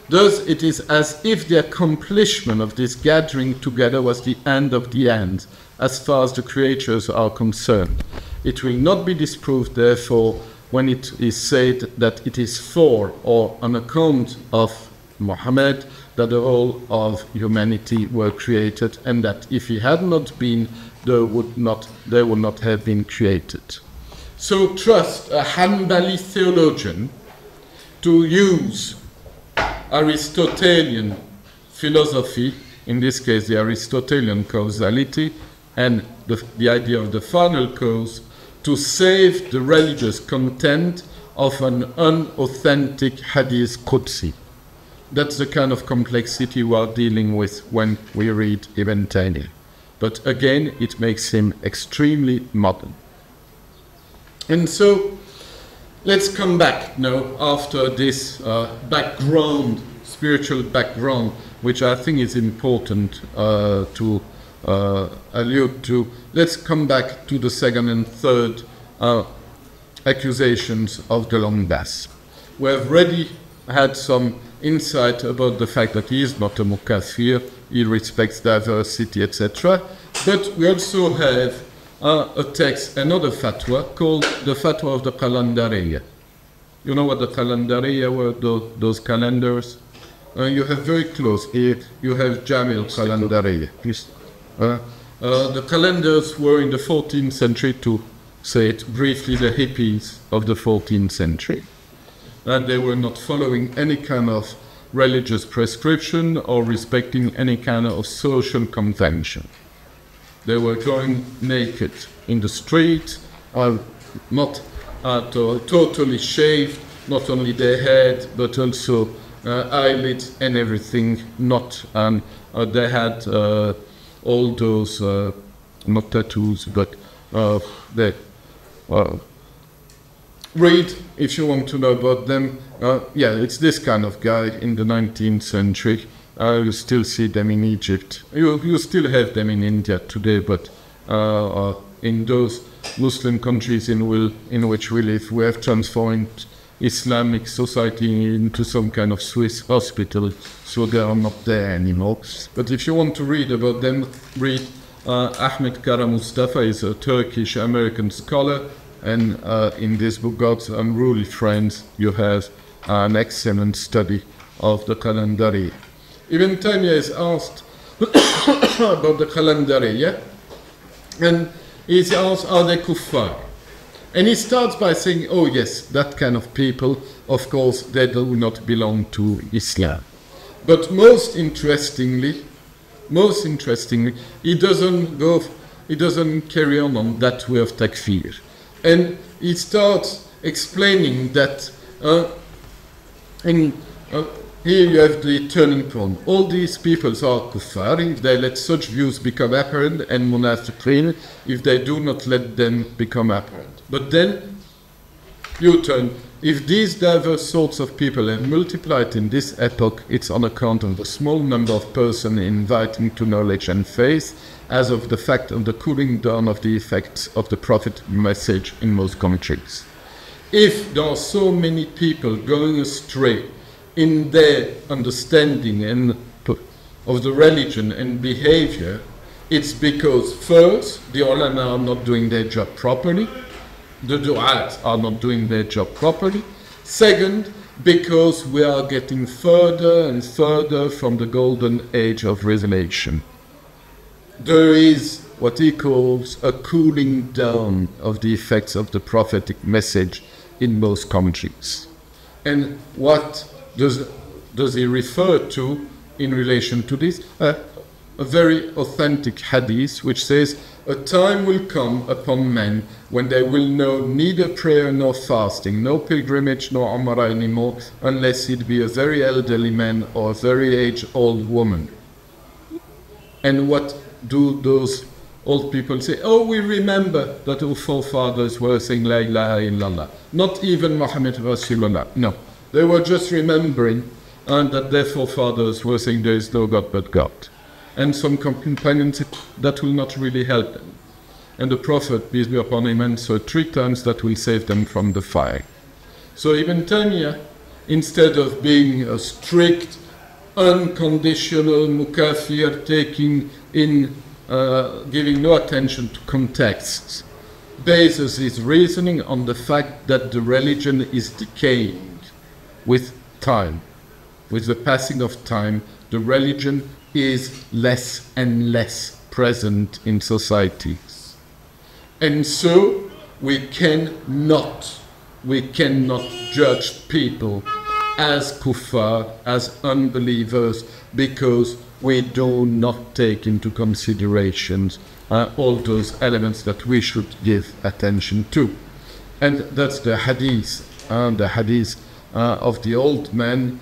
Thus it is as if the accomplishment of this gathering together was the end of the end, as far as the creatures are concerned. It will not be disproved, therefore, when it is said that it is for or on account of Muhammad that the whole of humanity were created, and that if he had not been, they would not have been created. So trust a Hanbali theologian to use Aristotelian philosophy, in this case the Aristotelian causality, and the idea of the final cause, to save the religious content of an unauthentic Hadith Qudsi. That's the kind of complexity we are dealing with when we read Ibn Taymiyya. But again, it makes him extremely modern. And so, let's come back now after this background, spiritual background, which I think is important to allude to. Let's come back to the second and third accusations of the Longbas. We have already had some insight about the fact that he is not a mukaffir, he respects diversity, etc. But we also have a text, another fatwa, called the Fatwa of the Qalandariya. You know what the Qalandariya were, those calendars? You have very close here, you have Jamil Qalandariya. The calendars were in the 14th century, to say it briefly, the hippies of the 14th century. And they were not following any kind of religious prescription or respecting any kind of social convention. They were going naked in the street, not totally shaved, not only their head, but also eyelids and everything. They had all those, not tattoos, but they read, if you want to know about them. Yeah, it's this kind of guy in the 19th century. You still see them in Egypt. You still have them in India today, but in those Muslim countries in which we live, we have transformed Islamic society into some kind of Swiss hospital, so they are not there anymore. But if you want to read about them, read Ahmed Kara Mustafa is a Turkish-American scholar, and in this book, God's Unruly Friends, you have an excellent study of the Qalandari. Ibn Taymiyya is asked about the Qalandari, and he's asked, are they kuffar? And he starts by saying, oh yes, that kind of people, of course, they do not belong to Islam. But most interestingly, he doesn't carry on that way of takfir. And he starts explaining that, here you have the turning point. All these peoples are kuffar if they let such views become apparent, and munafiqeen if they do not let them become apparent. But then, you turn. If these diverse sorts of people have multiplied in this epoch, it's on account of the small number of persons inviting to knowledge and faith, as of the fact of the cooling down of the effects of the Prophet's message in most countries. If there are so many people going astray in their understanding and of the religion and behavior, it's because first, the ulama are not doing their job properly, the du'at are not doing their job properly. Second, because we are getting further and further from the golden age of revelation. There is what he calls a cooling down of the effects of the prophetic message in most countries. And what does he refer to in relation to this? A very authentic hadith which says, a time will come upon men when they will know neither prayer nor fasting, no pilgrimage nor umrah anymore, unless it be a very elderly man or a very age-old woman. And what do those old people say? Oh, we remember that our forefathers were saying La ilaha illallah. Not even Muhammad Rasulullah. No. They were just remembering that their forefathers were saying there is no God but God. And some companions said that will not really help them. And the Prophet, peace be upon him, answered 3 times that will save them from the fire. So Ibn Taymiyya, instead of being a strict, unconditional mukafir, taking in, giving no attention to contexts, bases his reasoning on the fact that the religion is decaying with time. With the passing of time, the religion is less and less present in societies. And so we cannot judge people as kuffar, as unbelievers, because we do not take into consideration all those elements that we should give attention to. And that's the hadith of the old man.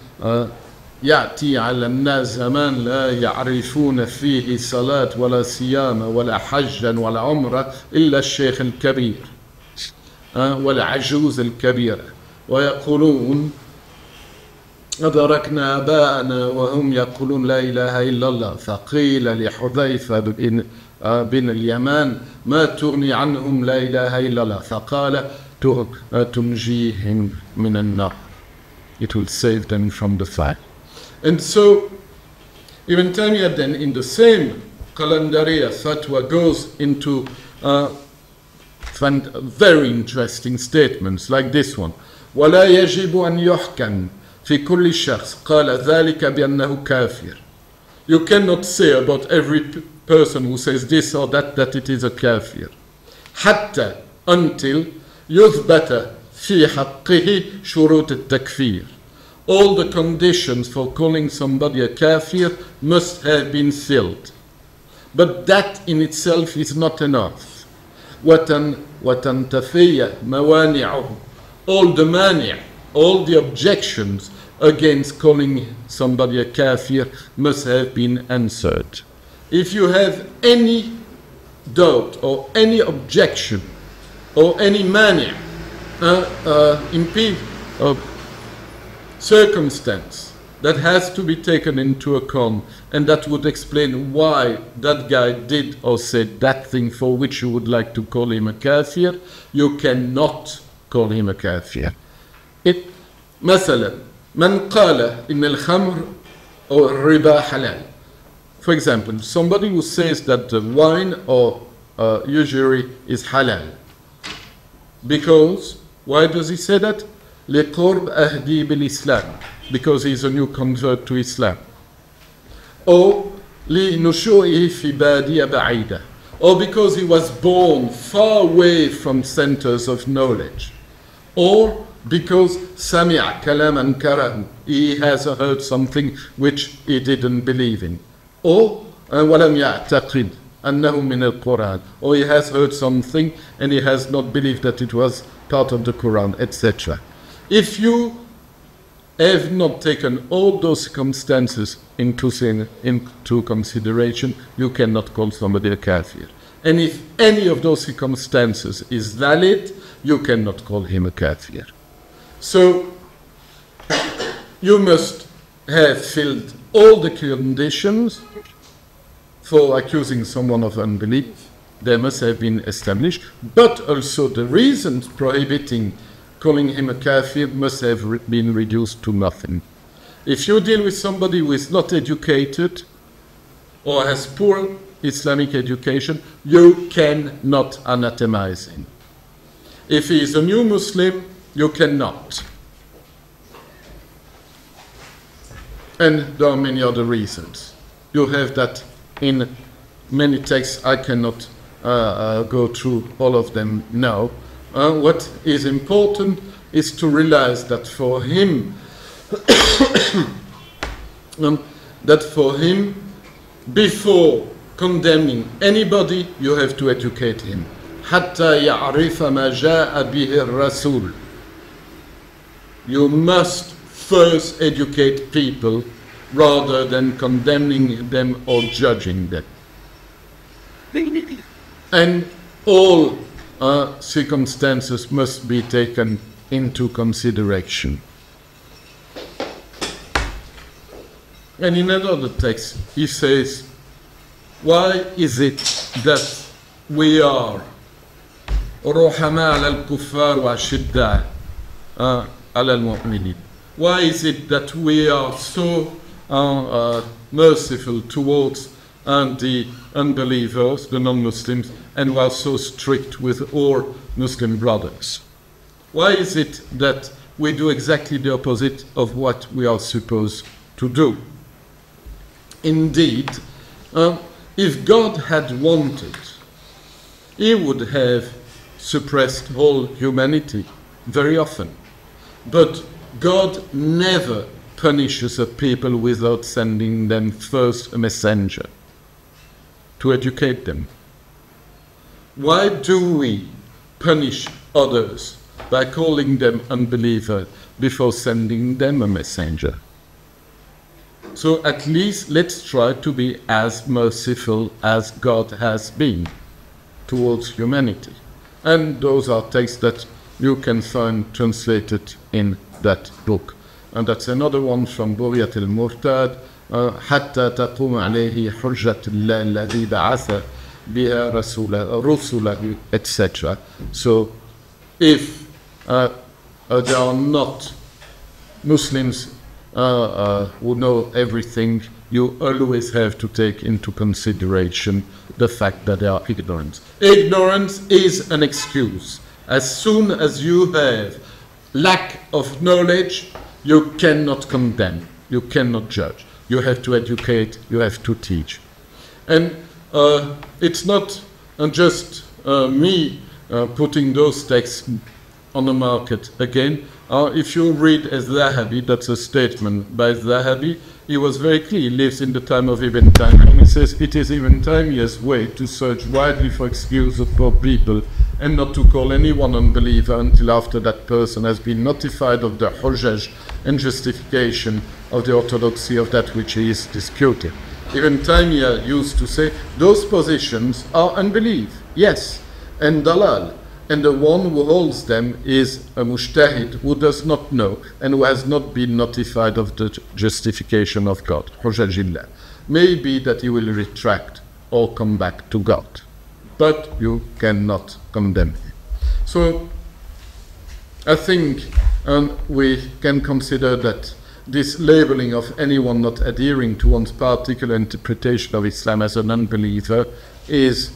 يأتي على الناس زمان لا يعرفون فيه صلاة ولا صيام ولا حجا ولا عمرة إلا الشيخ الكبير والعجوز الكبيرة. ويقولون أدركنا آباءنا وهم يقولون لا إله إلا الله فقيل لحذيفة بن اليمان ما تغني عنهم لا إله إلا الله فقال تنجيهم من النار. It will save them from the fire. And so Ibn Taymiyya then in the same Qalandariya fatwa goes into very interesting statements like this one. ولا يجب أن يحكم في كل شخص قال ذلك بأنه كافر. You cannot say about every person who says this or that it is a kafir. حتى until يثبت في حقه شروط التكفير. All the conditions for calling somebody a kafir must have been filled. But that in itself is not enough. وتنتفي موانعه. All the mani', all the objections against calling somebody a kafir must have been answered. If you have any doubt or any objection or any mani' circumstance that has to be taken into account and that would explain why that guy did or said that thing for which you would like to call him a kafir, you cannot call him a kafir. مثلا من قال إن الخمر أو الربا حلال. For example, somebody who says that the wine or usury is halal. Because, why does he say that? لقرب أهدي بالإسلام. Because he's a new convert to Islam. Or لنشوئه في بادية بعيدة. Or because he was born far away from centers of knowledge. Or because سمع كلاما كره. He has heard something which he didn't believe in. Or ولم يعتقد أنه من القرآن. Or he has heard something and he has not believed that it was part of the Quran, etc. If you have not taken all those circumstances into consideration, you cannot call somebody a kafir. And if any of those circumstances is valid, you cannot call him a kafir. So you must have filled all the conditions for accusing someone of unbelief. They must have been established, but also the reasons prohibiting calling him a kafir must have been reduced to nothing. If you deal with somebody who is not educated or has poor Islamic education, you cannot anathemize him. If he is a new Muslim, you cannot. And there are many other reasons. You have that in many texts. I cannot go through all of them now. What is important is to realize that for him, before condemning anybody, you have to educate him. حتى يعرف ما جاء به الرسول. You must first educate people rather than condemning them or judging them. And all circumstances must be taken into consideration. And in another text, he says, why is it that we are رحماء على الكفار وأشداء على المؤمنين? Why is it that we are so merciful towards the unbelievers, the non-Muslims, and we are so strict with all Muslim brothers? Why is it that we do exactly the opposite of what we are supposed to do? Indeed, if God had wanted, he would have suppressed all humanity very often. But God never punishes a people without sending them first a messenger to educate them. Why do we punish others by calling them unbelievers before sending them a messenger? So at least let's try to be as merciful as God has been towards humanity. And those are texts that you can find translated in that book. And that's another one from بغية المرتاد حتى تقوم عليه حجة الله الذي بعث بها رسله, etc. So if there are not Muslims who know everything, you always have to take into consideration the fact that they are ignorant. Ignorance is an excuse. As soon as you have lack of knowledge, you cannot condemn, you cannot judge. You have to educate, you have to teach. And it's not just me putting those texts on the market again. If you read Zahabi, that's a statement by Zahabi, he was very clear. He lives in the time of Ibn Taymiyya. And he says it is Ibn Taymiyya's way to search widely for excuses for people and not to call anyone unbeliever until after that person has been notified of the hujjaj and justification of the orthodoxy of that which he is disputing. Ibn Taymiyya used to say those positions are unbelief, yes, and dalal. And the one who holds them is a mujtahid who does not know and who has not been notified of the justification of God. Hujjajillah. Maybe that he will retract or come back to God. But you cannot condemn him. So I think we can consider that this labeling of anyone not adhering to one's particular interpretation of Islam as an unbeliever is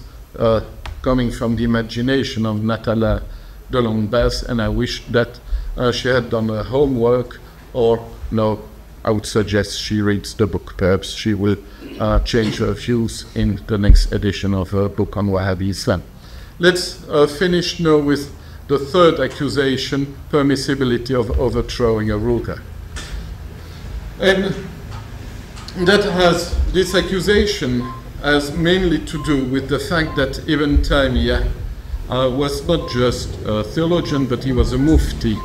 coming from the imagination of Nathalie de Lombas, and I wish that she had done her homework, or no, I would suggest she reads the book. Perhaps she will change her views in the next edition of her book on Wahhabi Islam. Let's finish now with the third accusation, permissibility of overthrowing a ruler. And that has, this accusation has mainly to do with the fact that Ibn Taymiyya was not just a theologian, but he was a mufti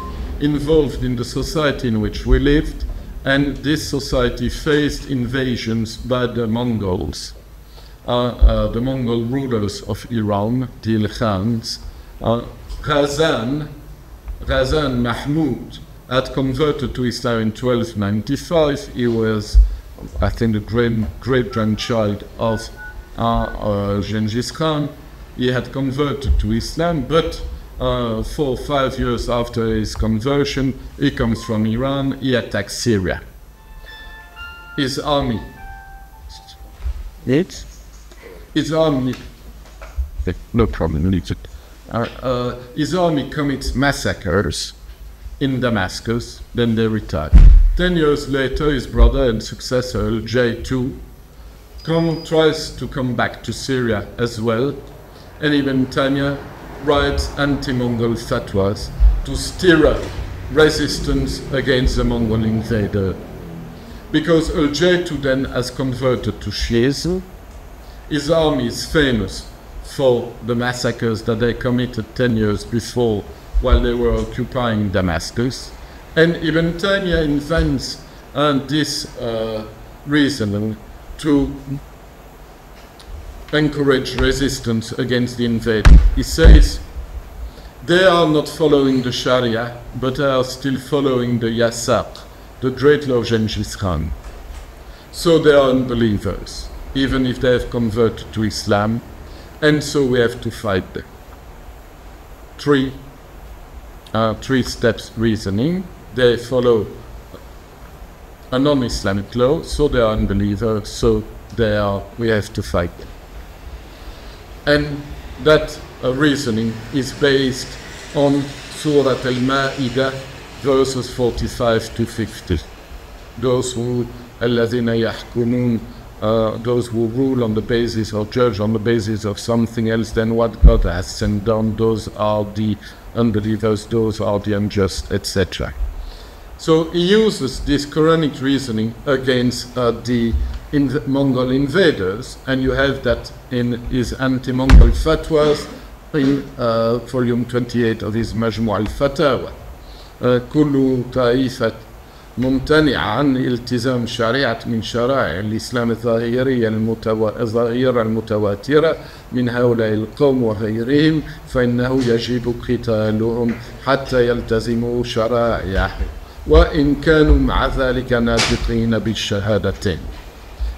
involved in the society in which we lived, and this society faced invasions by the Mongols, the Mongol rulers of Iran, the Ilkhans. Ghazan Mahmud had converted to Islam in 1295. He was, I think, the great-grandchild of Genghis Khan. He had converted to Islam, but 4 or 5 years after his conversion, he comes from Iran, he attacks Syria. His army... His army... No problem, leave it. His army commits massacres in Damascus, then they retire. 10 years later, his brother and successor, J2, tries to come back to Syria as well, and Ibn Taymiyya writes anti-Mongol fatwas to stir up resistance against the Mongol invader. Because J2 then has converted to Shiism, his army is famous for the massacres that they committed 10 years before while they were occupying Damascus. And Ibn Taymiyya invents this reasoning to encourage resistance against the invader. He says, they are not following the Sharia, but they are still following the Yasaq, the great law of Genghis Khan. So they are unbelievers, even if they have converted to Islam, and so we have to fight them. Three steps reasoning. They follow a non-Islamic law, so they are unbelievers, so we have to fight them. And that reasoning is based on Surah Al-Ma'idah, verses 45 to 50. Those who rule on the basis or judge on the basis of something else than what God has sent down, those are the unbelievers, those are the unjust, etc. So he uses this Quranic reasoning against the Mongol invaders, and you have that in his anti-Mongol fatwas in volume 28 of his Majmu' al-Fatawa. كل طائفة ممتنعة عن التزام شريعة من شرائع الإسلام الظاهرية الظاهرة المتواترة من هؤلاء القوم وغيرهم فإنه يجب قتالهم حتى يلتزموا شرائعه وإن كانوا مع ذلك ناطقين بالشهادتين.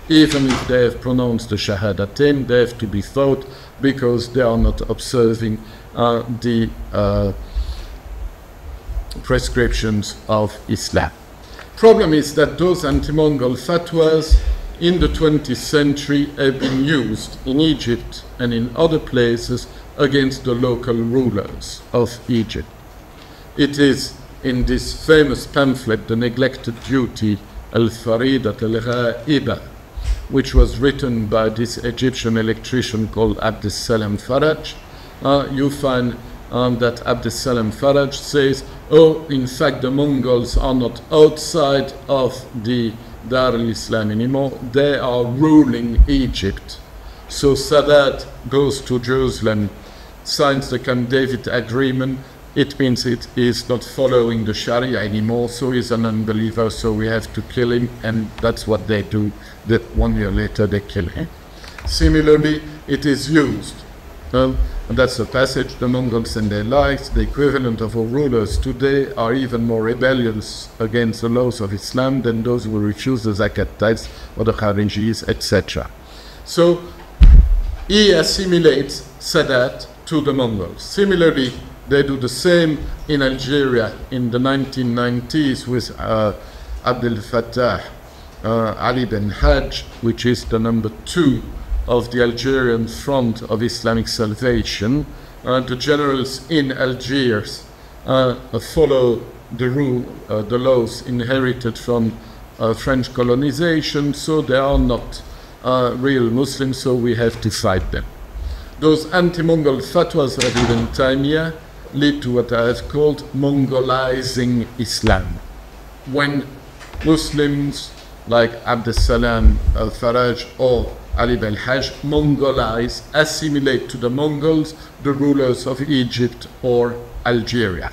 Even if they have pronounced the shahadatain, they have to be fought because they are not observing the prescriptions of Islam. Problem is that those anti-Mongol fatwas in the 20th century have been used in Egypt and in other places against the local rulers of Egypt. It is in this famous pamphlet, The Neglected Duty, Al-Faridat al-Ghaiba, which was written by this Egyptian electrician called Abd Salam Faraj, you find that Abd Salam Faraj says, oh, in fact the Mongols are not outside of the Dar al-Islam anymore, they are ruling Egypt. So Sadat goes to Jerusalem, signs the Camp David agreement, it means it is not following the Sharia anymore, so he's an unbeliever, so we have to kill him, and that's what they do. That 1 year later they kill him. Similarly, it is used. And that's a passage, the Mongols and their likes, the equivalent of our rulers today are even more rebellious against the laws of Islam than those who refuse the zakat tithes or the Kharijis, etc. So he assimilates Sadat to the Mongols. Similarly, they do the same in Algeria in the 1990s with Abdel Fattah Ali Ben Hajj, which is the number 2 of the Algerian Front of Islamic Salvation. The generals in Algiers follow the laws inherited from French colonization, so they are not real Muslims, so we have to fight them. Those anti-Mongol fatwas of Ibn Taymiyya lead to what I have called Mongolizing Islam. When Muslims like Abd Salam al-Faraj or Ali al-Hajj Mongolize, assimilate to the Mongols the rulers of Egypt or Algeria.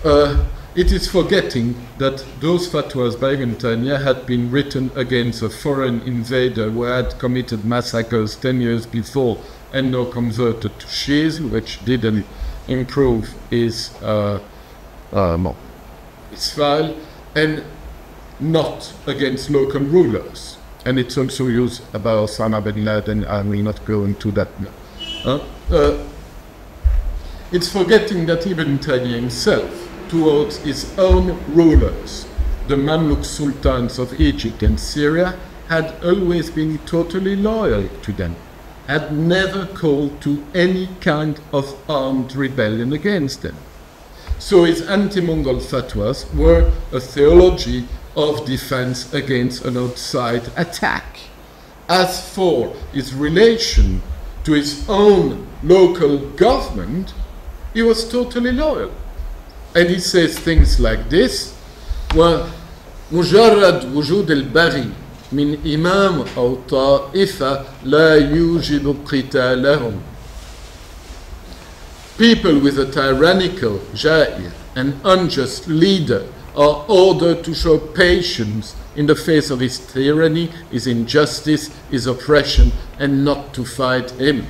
It is forgetting that those fatwas by Ibn Taymiyya had been written against a foreign invader who had committed massacres 10 years before and now converted to Shiism, which didn't improve his file, and not against local rulers. And it's also used about Osama bin Laden. I will not go into that now. It's forgetting that Ibn Taymiyya himself, towards his own rulers, the Mamluk sultans of Egypt and Syria, had always been totally loyal to them, had never called to any kind of armed rebellion against them. So his anti-Mongol fatwas were a theology of defense against an outside attack. As for his relation to his own local government, he was totally loyal. And he says things like this: ومجرد وجود البغي من إمام أو طائفة لا يوجب قتالهم. People with a tyrannical, jair, and unjust leader are ordered to show patience in the face of his tyranny, his injustice, his oppression, and not to fight him.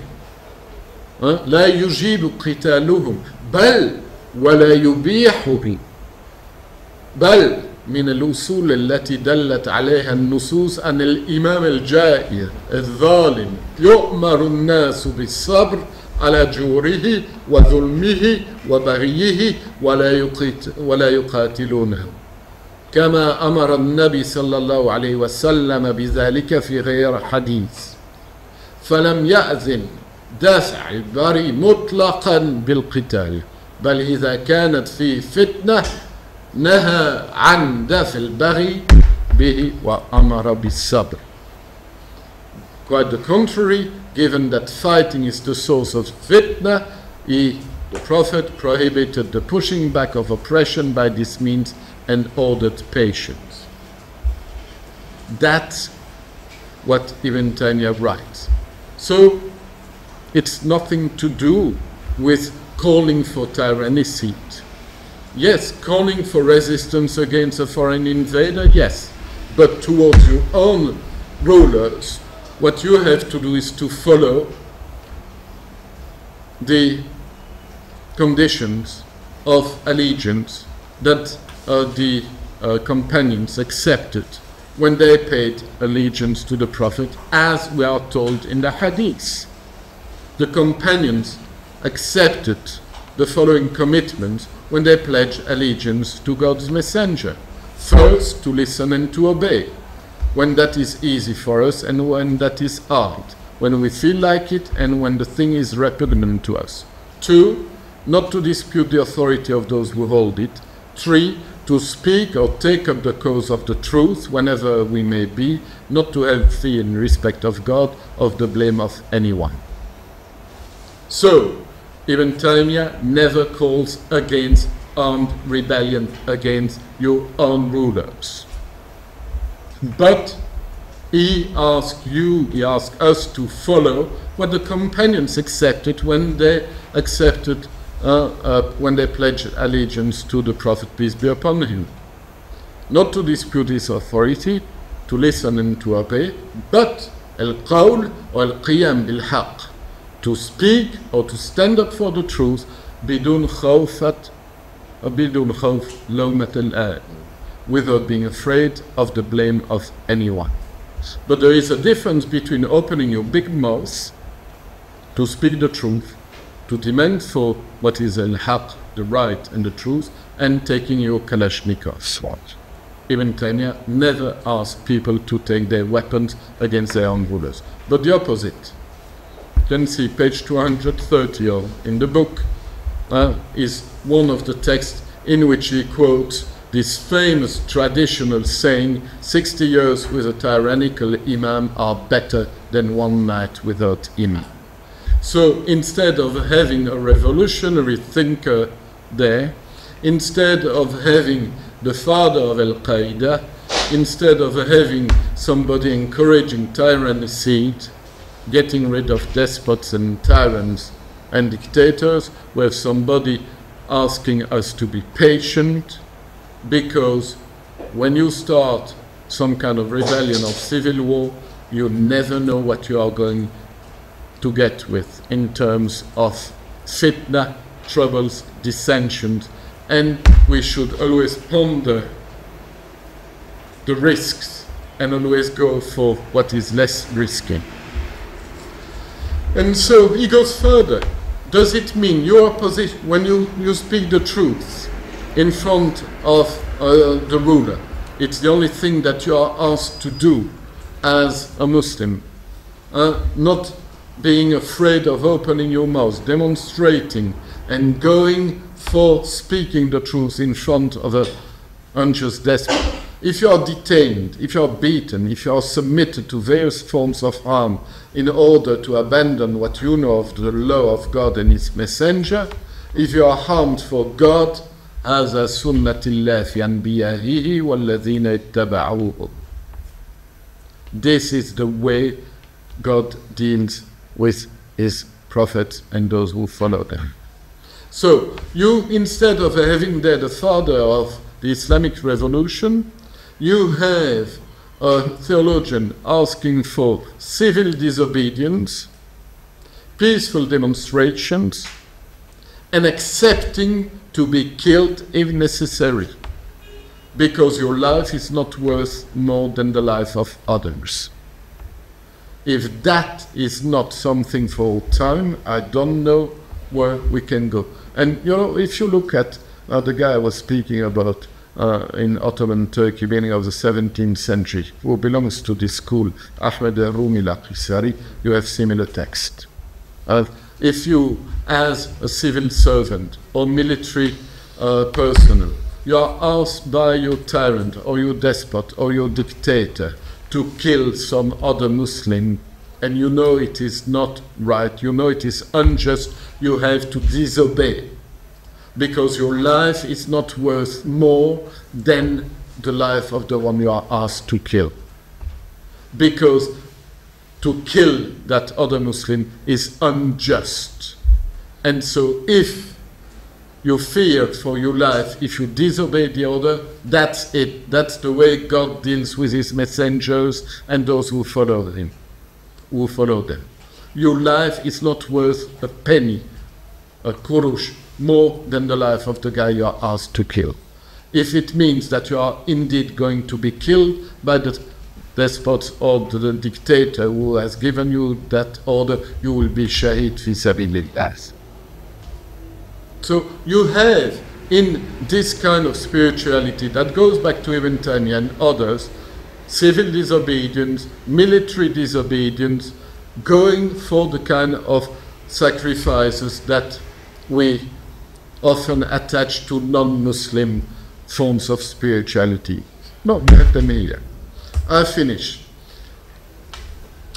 لا يجيب قتالهم بل ولا يبيح بل من الأصول التي دلت عليها النصوص أن الإمام الجائر الظالم يؤمر الناس بالصبر على جوره وظلمه وبغيه ولا يقاتلونه كما أمر النبي صلى الله عليه وسلم بذلك في غير حديث فلم يأذن دافع البري مطلقا بالقتال بل إذا كانت في فتنة نهى عن دفع البغي به وأمر بالصبر. Quite the contrary, given that fighting is the source of fitna, the Prophet prohibited the pushing back of oppression by this means and ordered patience. That's what Ibn Taymiyya writes. So it's nothing to do with calling for tyrannicide. Yes, calling for resistance against a foreign invader, yes. But towards your own rulers, what you have to do is to follow the conditions of allegiance that the companions accepted when they paid allegiance to the Prophet, as we are told in the Hadith. The companions accepted the following commitments when they pledged allegiance to God's messenger. First, to listen and to obey, when that is easy for us and when that is hard, when we feel like it and when the thing is repugnant to us. 2, not to dispute the authority of those who hold it. 3, to speak or take up the cause of the truth whenever we may be, not to have fear in respect of God, of the blame of anyone. So, Ibn Taymiyya never calls against armed rebellion against your own rulers. But he asks us to follow what the companions accepted when they pledged allegiance to the Prophet, peace be upon him. Not to dispute his authority, to listen and to obey, but al-qawl or al-qiyam bil-haq, to speak or to stand up for the truth, bidun khawf lawmat al-aad, without being afraid of the blame of anyone. But there is a difference between opening your big mouth to speak the truth, to demand for what is al-haq, the right and the truth, and taking your Kalashnikov sword. Ibn Taymiyya never asked people to take their weapons against their own rulers, but the opposite. You can see page 230 in the book is one of the texts in which he quotes this famous traditional saying, 60 years with a tyrannical imam are better than one night without him. So instead of having a revolutionary thinker there, instead of having the father of Al-Qaeda, instead of having somebody encouraging tyranny, getting rid of despots and tyrants and dictators, we have somebody asking us to be patient, because when you start some kind of rebellion or civil war, you never know what you are going to get with in terms of fitna, troubles, dissensions, and we should always ponder the risks and always go for what is less risky. And so he goes further. Does it mean your position, when you speak the truth in front of the ruler, it's the only thing that you are asked to do as a Muslim, not being afraid of opening your mouth, demonstrating and going for speaking the truth in front of an unjust despot. If you are detained, if you are beaten, if you are submitted to various forms of harm in order to abandon what you know of the law of God and His messenger, if you are harmed for God, هذا سنة الله في أنبيائه والذين اتبعوه. This is the way God deals with His prophets and those who follow them. So you, instead of having there the father of the Islamic Revolution, you have a theologian asking for civil disobedience, peaceful demonstrations, and accepting to be killed if necessary, because your life is not worth more than the life of others. If that is not something for all time, I don't know where we can go. And you know, if you look at the guy I was speaking about in Ottoman Turkey, beginning of the 17th century, who belongs to this school, Ahmed Rumi al-Qisari, you have similar text. If you, as a civil servant or military personnel, you are asked by your tyrant or your despot or your dictator to kill some other Muslim, and you know it is not right, you know it is unjust, you have to disobey, because your life is not worth more than the life of the one you are asked to kill. Because to kill that other Muslim is unjust. And so if you fear for your life if you disobey the order, that's it. That's the way God deals with his messengers and those who follow him, who follow them. Your life is not worth a penny, a kurush, more than the life of the guy you are asked to kill. If it means that you are indeed going to be killed by the despot or the dictator who has given you that order, you will be shaheed fi sabilillah. So you have in this kind of spirituality that goes back to Ibn Taymiyya and others, civil disobedience, military disobedience, going for the kind of sacrifices that we often attach to non-Muslim forms of spirituality. No, I finish.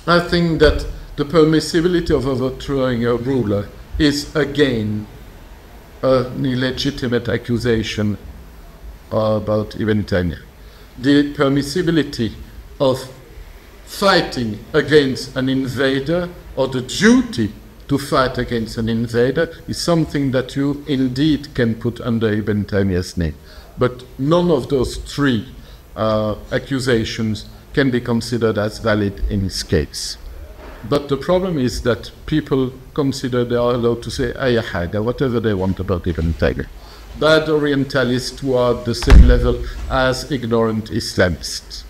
I think that the permissibility of overthrowing a ruler is again an illegitimate accusation about Ibn Taymiyya. The permissibility of fighting against an invader or the duty to fight against an invader is something that you indeed can put under Ibn Taymiyya's name. But none of those three accusations can be considered as valid in his case. But the problem is that people consider they are allowed to say ayahada, whatever they want about Ibn Taymiyya. Bad Orientalists who are at the same level as ignorant Islamists,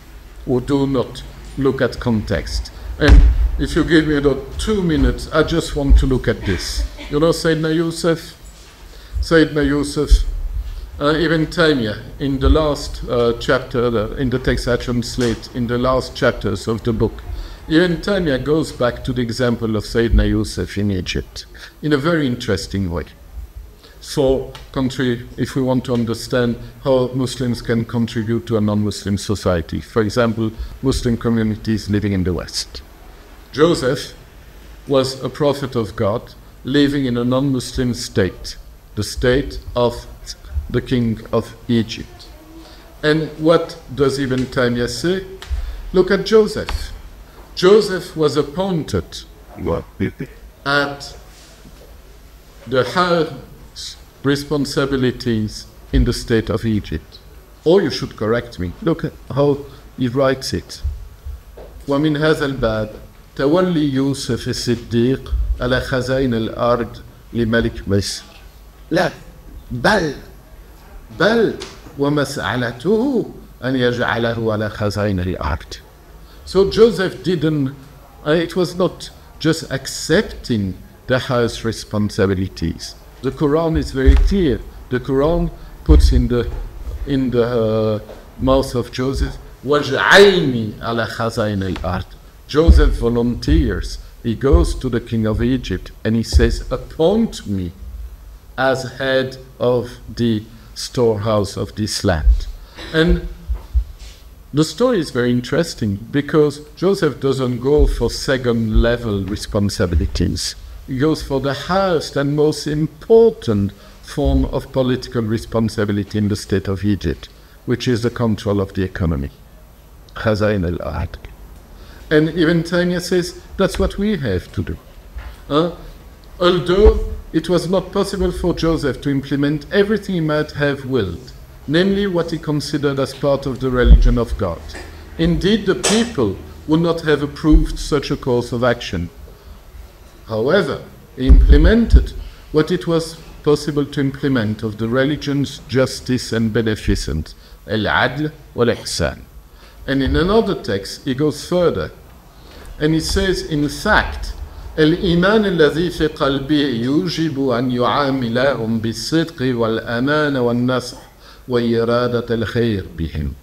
who do not look at context. And if you give me about 2 minutes, I just want to look at this. You know Sayyidina Yusuf? Sayyidina Yusuf, Ibn Taymiyya, in the last chapter, in the text I translate, in the last chapters of the book, Ibn Taymiyya goes back to the example of Sayyidina Yusuf in Egypt in a very interesting way. So, if we want to understand how Muslims can contribute to a non-Muslim society, for example, Muslim communities living in the West. Joseph was a prophet of God living in a non-Muslim state, the state of the king of Egypt. And what does Ibn Taymiyya say? Look at Joseph. Joseph was appointed at the highest responsibilities in the state of Egypt. Or you should correct me. Look at how he writes it. ومن هذا الباب تولي يوسف الصديق على خزائن الأرض لملك مصر. لا بل ومسألته أن يجعله على خزائن الأرض. So Joseph didn't, it was not just accepting the highest responsibilities. The Quran is very clear. The Quran puts in the mouth of Joseph, وَاجْعَلْنِي عَلَى خَزَائِنِ الْأَرْضِ. Joseph volunteers. He goes to the king of Egypt and he says, appoint me as head of the storehouse of this land. And the story is very interesting because Joseph doesn't go for second level responsibilities. He goes for the highest and most important form of political responsibility in the state of Egypt, which is the control of the economy. Khazain al-Ard. And Ibn Taymiyya says that's what we have to do. Although it was not possible for Joseph to implement everything he might have willed, namely what he considered as part of the religion of God. Indeed, the people would not have approved such a course of action. However, he implemented what it was possible to implement of the religion's justice and beneficence, al-adl wal-ihsan. And in another text, he goes further, and he says, in fact, الإيمان الذي في قلبه يوجب أن يعاملهم بالصدق والأمان والنصح وإرادة الخير بهم.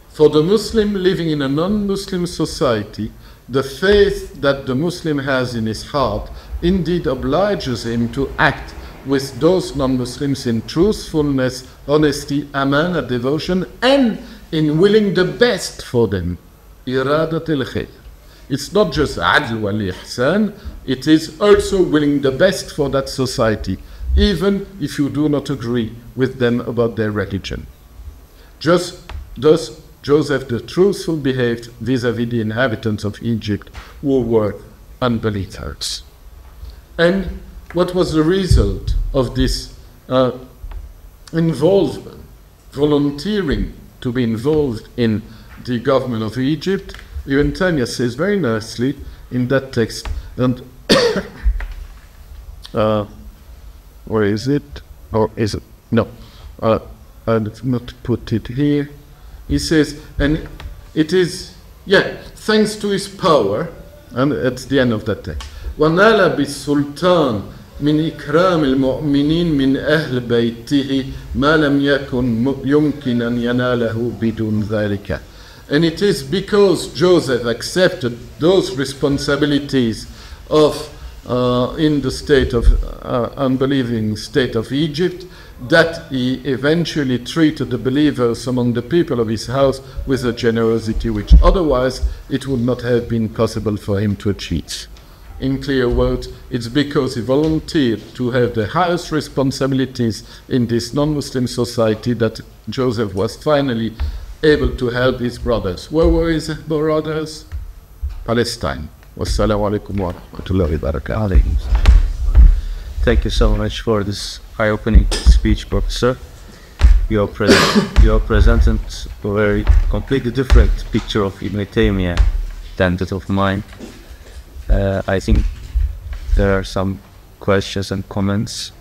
For the Muslim living in a non-Muslim society, the faith that the Muslim has in his heart indeed obliges him to act with those non-Muslims in truthfulness, honesty, amana, devotion, and in willing the best for them. إرادة الخير. It's not just adl wal ihsan, it is also willing the best for that society, even if you do not agree with them about their religion. Just thus, Joseph the truthful behaved vis-à-vis the inhabitants of Egypt who were unbelievers. And what was the result of this involvement, volunteering to be involved in the government of Egypt, Ibn Taymiyya says very nicely in that text, and where is it? Or is it? No, I've not put it here. He says, and it is, thanks to his power, and at the end of that text, وَنَالَ بِالسُّلْطَانِ من إكرام المؤمنين من أهل بيته ما لم يكن يمكن أن يناله بدون ذلك. And it is because Joseph accepted those responsibilities of in the state of unbelieving state of Egypt that he eventually treated the believers among the people of his house with a generosity which otherwise it would not have been possible for him to achieve. In clear words, it's because he volunteered to have the highest responsibilities in this non-Muslim society that Joseph was finally able to help his brothers. Where were his brothers? Palestine. Wassalamu alaikum wa rahmatullahi wa barakatuh. Thank you so much for this eye-opening speech, Professor. You presented a very completely different picture of Ibn Taymiyya than that of mine. I think there are some questions and comments.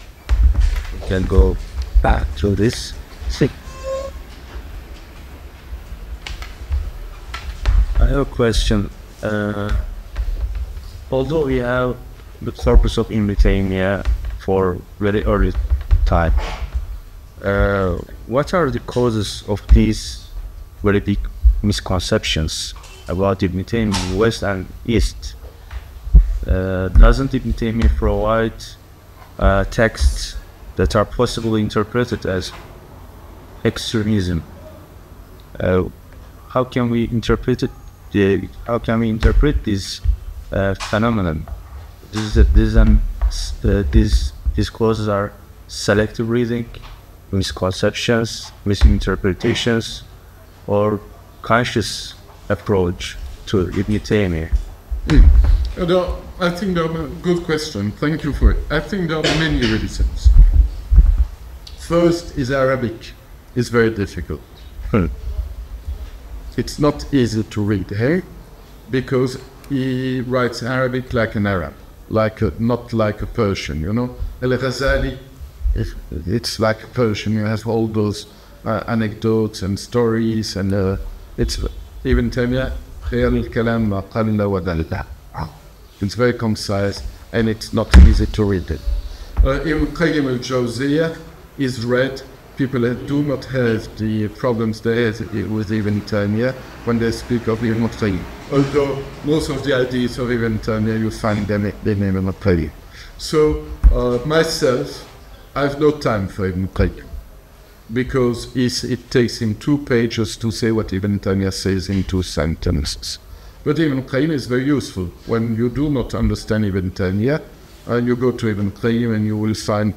We can go back through this. I have a question. Although we have the corpus of Ibn Taymiyya for very early time, what are the causes of these very big misconceptions about Ibn Taymiyya, West and East? Doesn't Ibn Taymiyya provide texts that are possibly interpreted as extremism? How can we interpret it? How can we interpret this phenomenon? These causes are selective reading, misconceptions, misinterpretations, or conscious approach to Ibn Taymiyya? I think there are a good question. Thank you for it. I think there are many reasons. First is Arabic. It's very difficult. It's not easy to read here because he writes Arabic like an Arab, not like a Persian, you know. Al-Ghazali, it's like a Persian. You have all those anecdotes and stories, and it's Ibn Taymiyya. It's very concise and it's not easy to read it. Ibn Qayyim al-Jawziyya is read. People do not have the problems they have with Ibn Taymiyya when they speak of Ibn Qayyim. Although most of the ideas of Ibn Taymiyya you find them in Ibn Qayyim. So myself, I have no time for Ibn Qayyim because it takes him 2 pages to say what Ibn Taymiyya says in 2 sentences. But Ibn Qayyim is very useful. When you do not understand Ibn Taymiyya, you go to Ibn Qayyim and you will find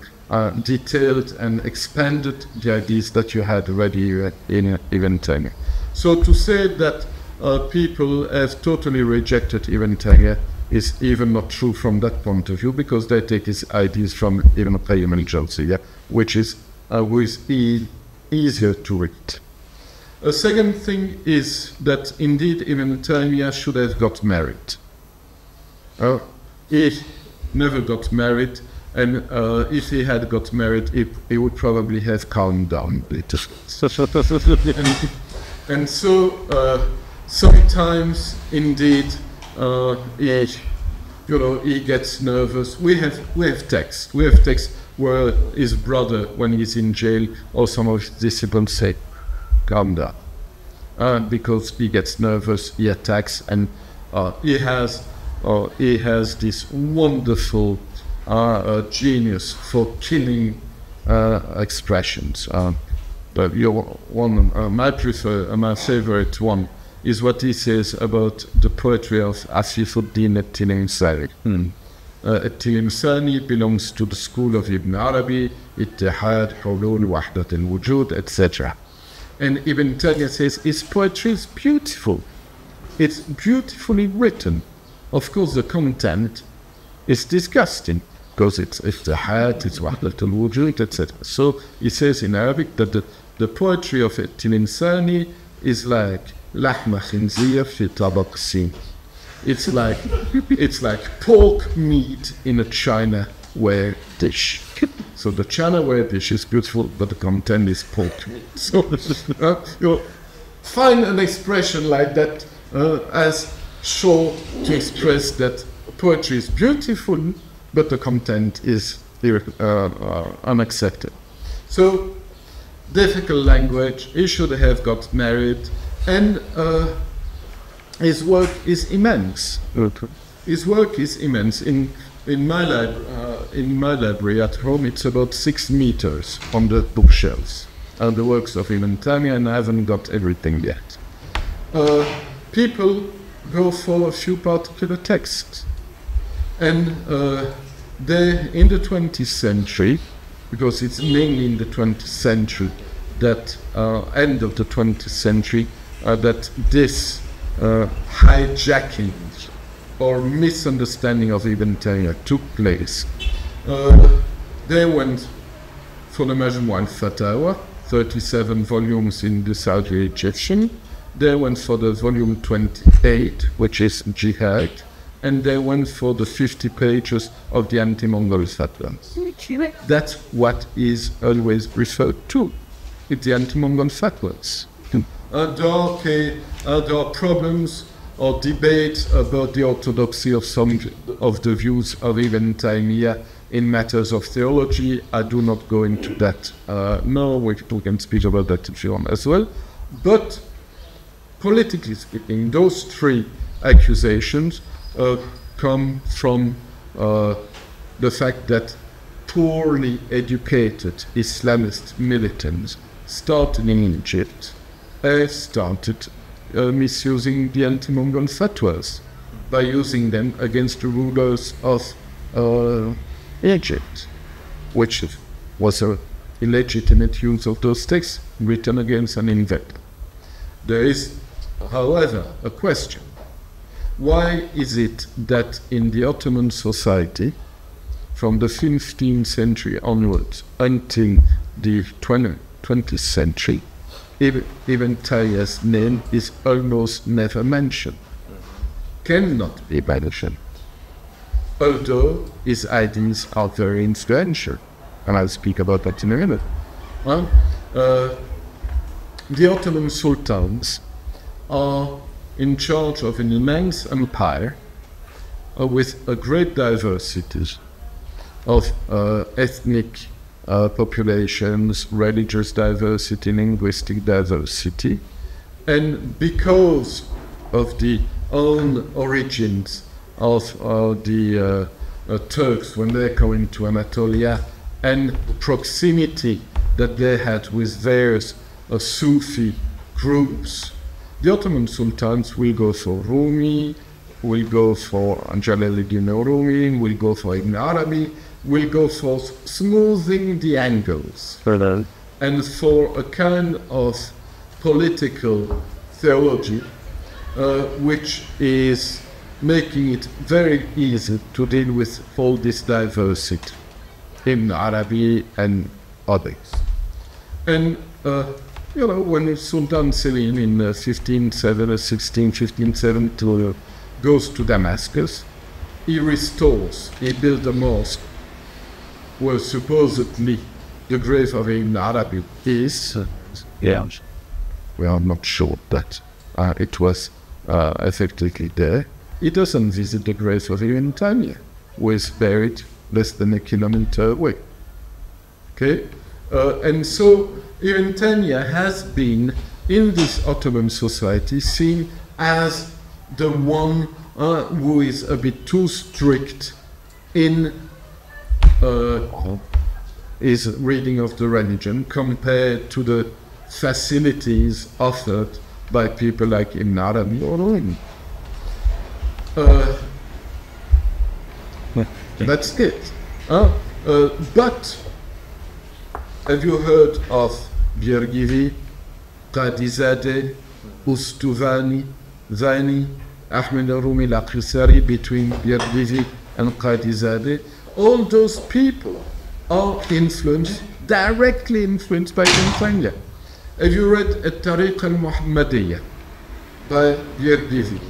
detailed and expanded the ideas that you had already in Ibn Taymiyya. So to say that people have totally rejected Ibn Taymiyya is even not true from that point of view, because they take his ideas from Ibn Qayyim al-Jawziyya, which is easier to read. A second thing is that indeed Ibn Taymiyya should have got married. He never got married, and if he had got married, he would probably have calmed down a bit. And so sometimes indeed he gets nervous. We have texts where his brother, when he's in jail, or some of his disciples say, calm down, because he gets nervous, he attacks, and he has this wonderful genius for killing expressions. But my favorite one is what he says about the poetry of Asifuddin at-Tilimsani. At-Tilimsani belongs to the school of Ibn Arabi, Ittihad, Hulul, Wahdat al-Wujud, etc. And Ibn Taymiyya says his poetry is beautiful. It's beautifully written. Of course, the content is disgusting. because it's Iftihat, it's Wahdat al-Wujud, etc. So he says in Arabic that the poetry of Al-Insani is like Lahma Khinzir fi tabaq sin. It's like pork meat in a Chinaware dish. So the Chinaware dish is beautiful, but the content is pork meat. So you find an expression like that as sure to express that poetry is beautiful, but the content is unacceptable. So difficult language. He should have got married, and his work is immense. His work is immense. In my library at home, it's about 6 meters on the bookshelves. The works of Ibn Taymiyya, and I haven't got everything yet. People go for a few particular texts, and they, in the 20th century, because it's mainly in the 20th century, that end of the 20th century, that this hijacking or misunderstanding of Ibn Taymiyya took place. They went for the Majmu' al-Fatawa, 37 volumes in the Saudi Egyptian. They went for the volume 28, which is Jihad, and they went for the 50 pages of the anti-Mongol fatwas. That's what is always referred to. It's the anti-Mongol fatwas. There are problems or debates about the orthodoxy of some of the views of Ibn Taymiyya in matters of theology. I do not go into that. No, we can speak about that if you want as well. But politically speaking, those 3 accusations come from the fact that poorly educated Islamist militants started in Egypt started misusing the anti-Mongol fatwas by using them against the rulers of Egypt, which was an illegitimate use of those texts written against an invader. There is, however, a question. Why is it that in the Ottoman society, from the 15th century onwards until the 20th century, Ibn Taymiyya's name is almost never mentioned, cannot be mentioned, although his ideas are very influential, and I'll speak about that in a minute. The Ottoman sultans are in charge of an immense empire with a great diversity of ethnic populations, religious diversity, linguistic diversity, and because of the own origins of the Turks when they come into Anatolia, and proximity that they had with various Sufi groups, the Ottoman sultans will go for Rumi, will go for Jalaluddin Rumi, will go for Ibn Arabi, will go for smoothing the angles, and for a kind of political theology which is making it very easy to deal with all this diversity, Ibn Arabi and others. And when Sultan Selim in 1570 goes to Damascus, he restores, he builds a mosque where supposedly the grave of Ibn Arabi is. We are not sure that it was effectively there. He doesn't visit the grave of Ibn Taymiyya, who is buried less than a kilometer away. Okay? And so Ibn Taymiyya has been, in this Ottoman society, seen as the one who is a bit too strict in his reading of the religion compared to the facilities offered by people like Ibn Arabi or Rumi. That's it. But have you heard of Birgivi, Qadizadeh, Ustuvani, Zani, Ahmed Rumi Lakhisari? Between Birgivi and Qadizadeh, all those people are directly influenced by Ibn Taymiyya. Have you read At-Tariq al-Muhammadiyya by Yergizi?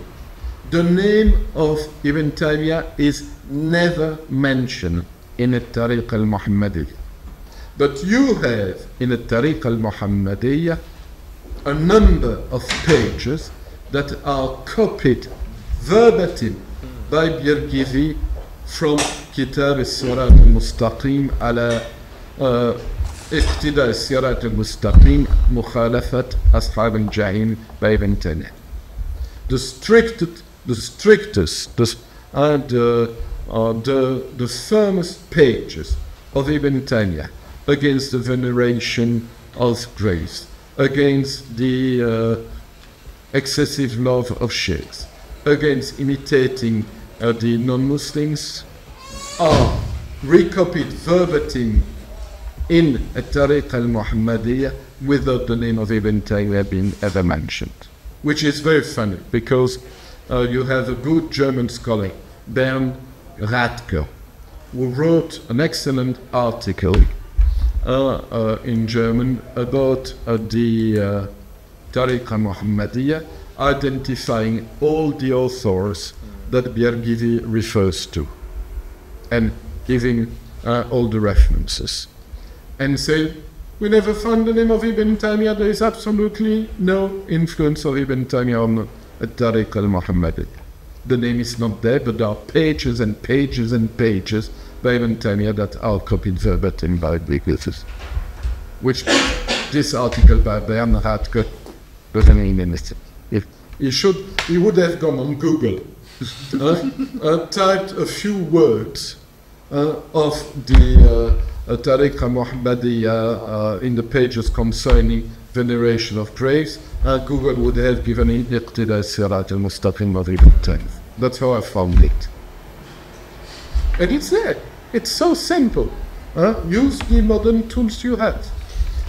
The name of Ibn Taymiyya is never mentioned in At-Tariq al-Muhammadiyya. But you have in At-Tariq al-Muhammadiyya a number of pages that are copied verbatim by Yergizi from Kitab al-Sirat al-Mustaqim ala اقتداء الصراط المستقيم مخالفة أصحاب الجحيم by Ibn Taymiyya. The strictest, the firmest pages of Ibn Taymiyya against the veneration of graves, against the excessive love of sheikhs, against imitating the non-Muslims, are recopied verbatim in At-Tariq al-Muhammadiyya without the name of Ibn Taymiyya being ever mentioned. Which is very funny, because you have a good German scholar, Bernd Radke, who wrote an excellent article in German about the Tariq al-Muhammadiyya, identifying all the authors that Yergizi refers to, and giving all the references. And say, we never found the name of Ibn Taymiyya, there is absolutely no influence of Ibn Taymiyya on Tariq al-Muhammadiyya. The name is not there, but there are pages and pages and pages by Ibn Taymiyya that are copied verbatim by Yergizi. Which this article by Bernd Radke doesn't mean anything. He would have gone on Google, typed a few words of the Tariq al-Muhammadiyya in the pages concerning veneration of graves, Google would have given it Iqtida al-Sirat al-Mustaqim of Ibn Taymiyya. That's how I found it. And it's there. It's so simple. Use the modern tools you have.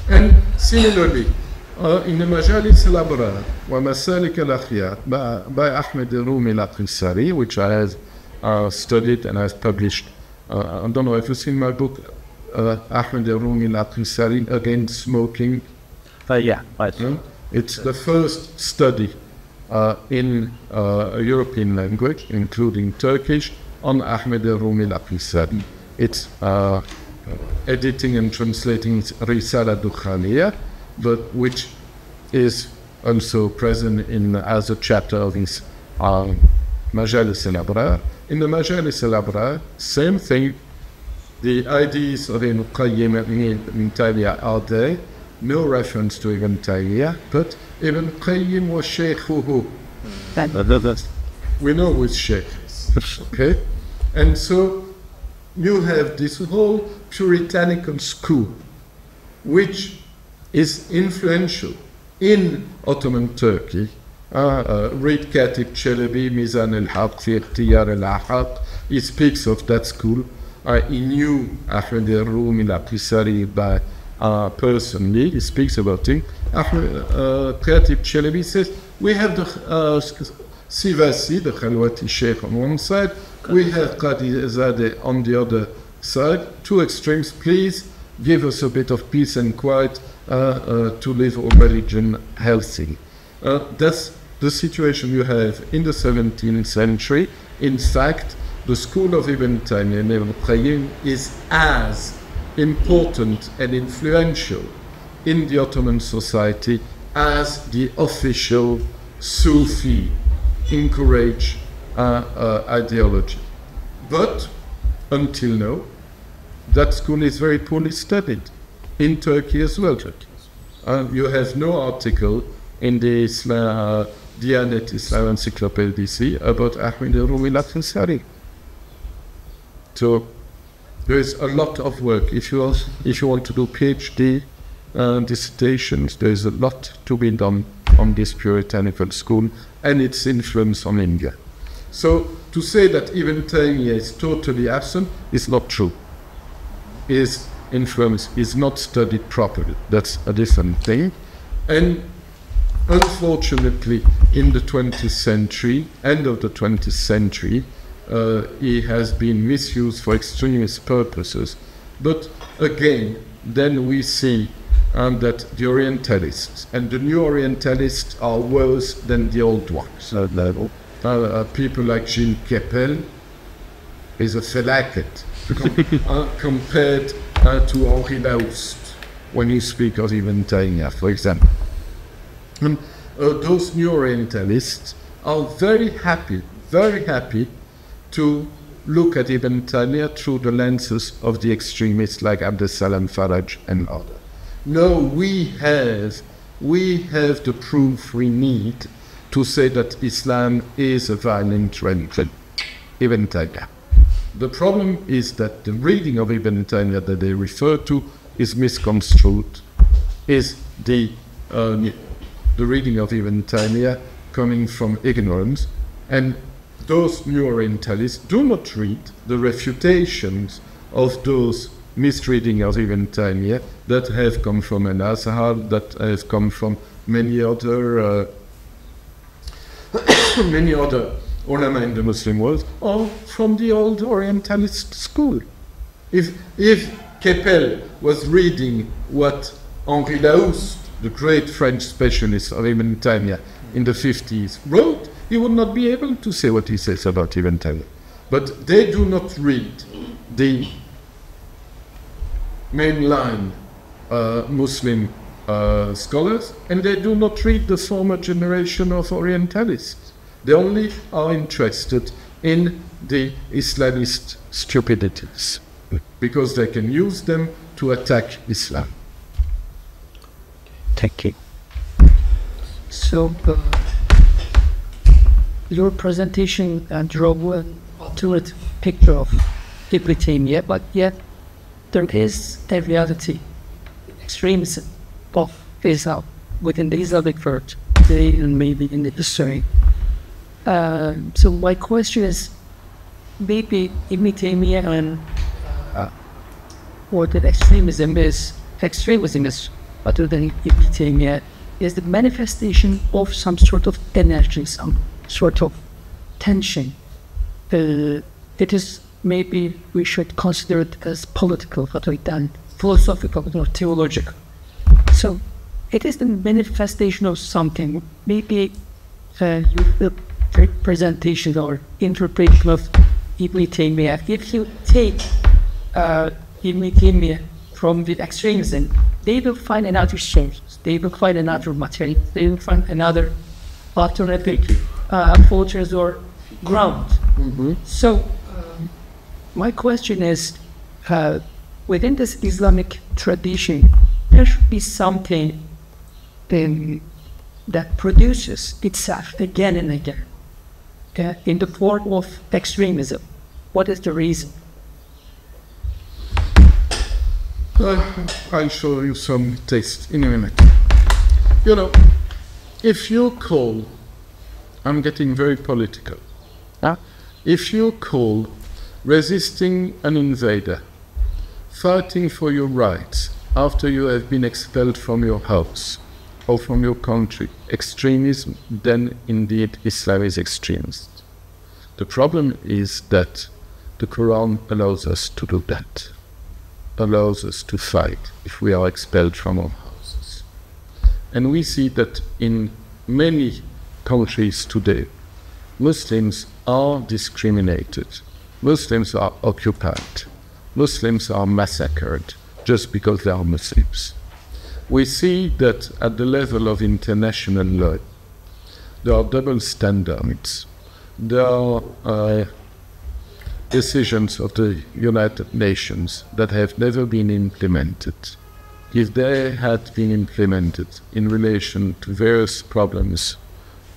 And similarly, in the Majalis al-Abrar wa Masalik al-Akhyar by Ahmed Rumi al-Qisari, which I have studied and I've published. I don't know if you've seen my book, Ahmed Rumi al-Qisari, Against Smoking. Yeah, right. It's the first study in a European language, including Turkish, on Ahmed Rumi al-Qisari. It's editing and translating Risala Dukhaniya, but which is also present as a chapter of his Majalis al-Abrar. In the Majalis al-Abrar, same thing. The ideas of Ibn Qayyim and Ibn Taymiyya are there. No reference to Ibn Taymiyya, but Ibn Qayyim was Shaykhuhu. We know who is Shaykh. Okay? And so you have this whole puritanical school, which is influential in Ottoman Turkey. Read Katib Chelebi, Mizan al-Haq, fi Ikhtiyar al-Ahaq. He speaks of that school. He knew Ahmed Rumi al-Qisari personally. He speaks about him. Katib Chelebi says, we have the Sivasi, the Khalwati Sheikh on one side, we have Qadi Zadeh on the other side. Two extremes, please give us a bit of peace and quiet to live our religion healthy. That's the situation you have in the 17th century. In fact, the school of Ibn Taymiyya and Ibn Qayyim is as important and influential in the Ottoman society as the official Sufi encourage ideology. But until now, that school is very poorly studied in Turkey as well. You have no article in the Diyanet Islam Encyclopedia about Ahmed Rumi al-Qisari. So there is a lot of work. If you want to do PhD dissertations, there is a lot to be done on this puritanical school and its influence on India. So to say that Ibn Taymiyya is totally absent is not true. His influence is not studied properly. That's a different thing. And unfortunately, in the 20th century, end of the 20th century, he has been misused for extremist purposes. But again, then we see that the Orientalists and the new Orientalists are worse than the old ones. People like Gilles Kepel is a felaket compared to Henri Laoust when he speaks of Ibn Taymiyya, for example. And those new Orientalists are very happy to look at Ibn Taymiyya through the lenses of the extremists like Abdel Salam Faraj and others. No, we have the proof we need to say that Islam is a violent religion. Ibn Taymiyya. The problem is that the reading of Ibn Taymiyya that they refer to is misconstrued. Is the reading of Ibn Taymiyya coming from ignorance, and those new Orientalists do not read the refutations of those misreading of Ibn Taymiyya that have come from Al-Azhar, that have come from many other ulama in the Muslim world, or from the old Orientalist school. If Kepel was reading what Henri Laoust, the great French specialist of Ibn Taymiyya in the 50s, wrote, he would not be able to say what he says about Ibn Taymiyya. But they do not read the mainline Muslim scholars, and they do not read the former generation of Orientalists. They only are interested in the Islamist stupidities because they can use them to attack Islam. Thank you. So, your presentation drove an alternative picture of Ibn Taymiyya, but yet there is a reality, extremism of BİSAV within the Islamic world today and maybe in the history. So my question is, maybe Ibn Taymiyya and what extremism is other than Ibn Taymiyya is the manifestation of some sort of energy, some sort of tension. It is maybe we should consider it as political rather than philosophical or theological. So it is the manifestation of something. Maybe your presentation or interpretation of Ibn Taymiyya, if you take Ibn Taymiyya from the extremism, they will find another source, they will find another material, they will find another alternative cultures or ground. Mm-hmm. So my question is, within this Islamic tradition, there should be something that produces itself again and again in the form of extremism. What is the reason? I'll show you some text in a minute. You know, if you call, I'm getting very political. If you call resisting an invader, fighting for your rights after you have been expelled from your house or from your country, extremism, then indeed Islam is extremist. The problem is that the Quran allows us to do that, allows us to fight if we are expelled from our houses. And we see that in many countries today, Muslims are discriminated, Muslims are occupied, Muslims are massacred just because they are Muslims. We see that at the level of international law, there are double standards. There are decisions of the United Nations that have never been implemented. If they had been implemented in relation to various problems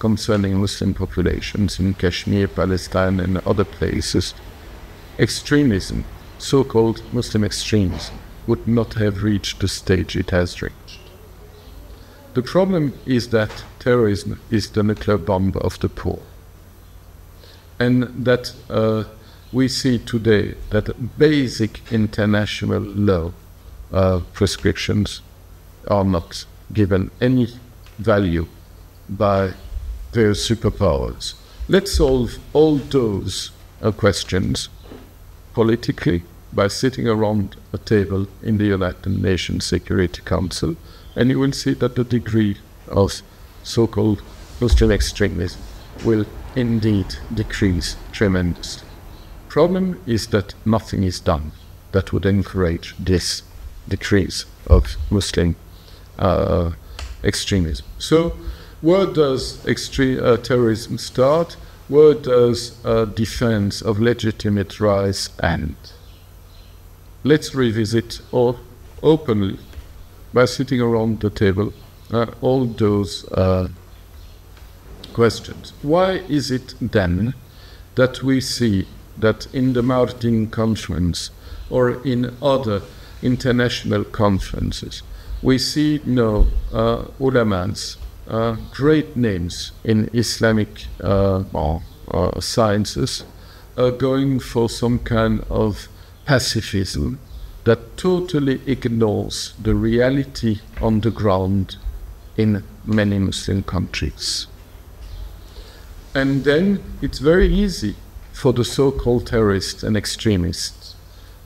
concerning Muslim populations in Kashmir, Palestine, and other places, extremism, so-called Muslim extremism, would not have reached the stage it has reached. The problem is that terrorism is the nuclear bomb of the poor, and that we see today that basic international law prescriptions are not given any value by their superpowers. Let's solve all those questions politically by sitting around a table in the United Nations Security Council, and you will see that the degree of so-called Muslim extremism will indeed decrease tremendously. Problem is that nothing is done that would encourage this decrease of Muslim extremism. So where does terrorism start? Where does defense of legitimate rights end? Let's revisit all openly by sitting around the table all those questions. Why is it then that we see that in the Martin Conference or in other international conferences we see no ulamans, great names in Islamic sciences, going for some kind of pacifism that totally ignores the reality on the ground in many Muslim countries? And then it's very easy for the so-called terrorists and extremists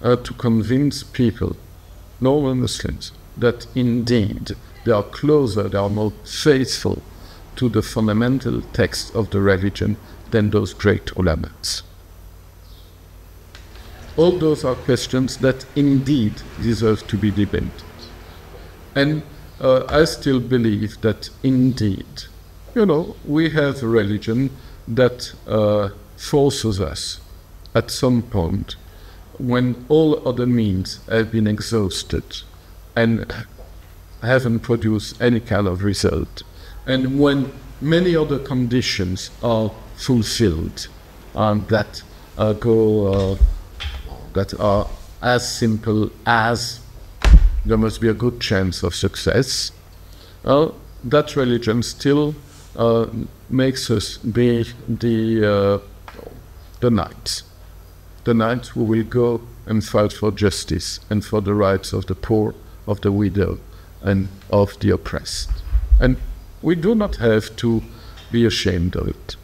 to convince people, normal Muslims, that indeed they are closer, they are more faithful to the fundamental text of the religion than those great ulamas. All those are questions that indeed deserve to be debated. And I still believe that indeed, we have a religion that forces us at some point, when all other means have been exhausted and haven't produced any kind of result, and when many other conditions are fulfilled that are as simple as there must be a good chance of success, that religion still makes us be the knights who will go and fight for justice and for the rights of the poor, of the widow, and of the oppressed. And we do not have to be ashamed of it.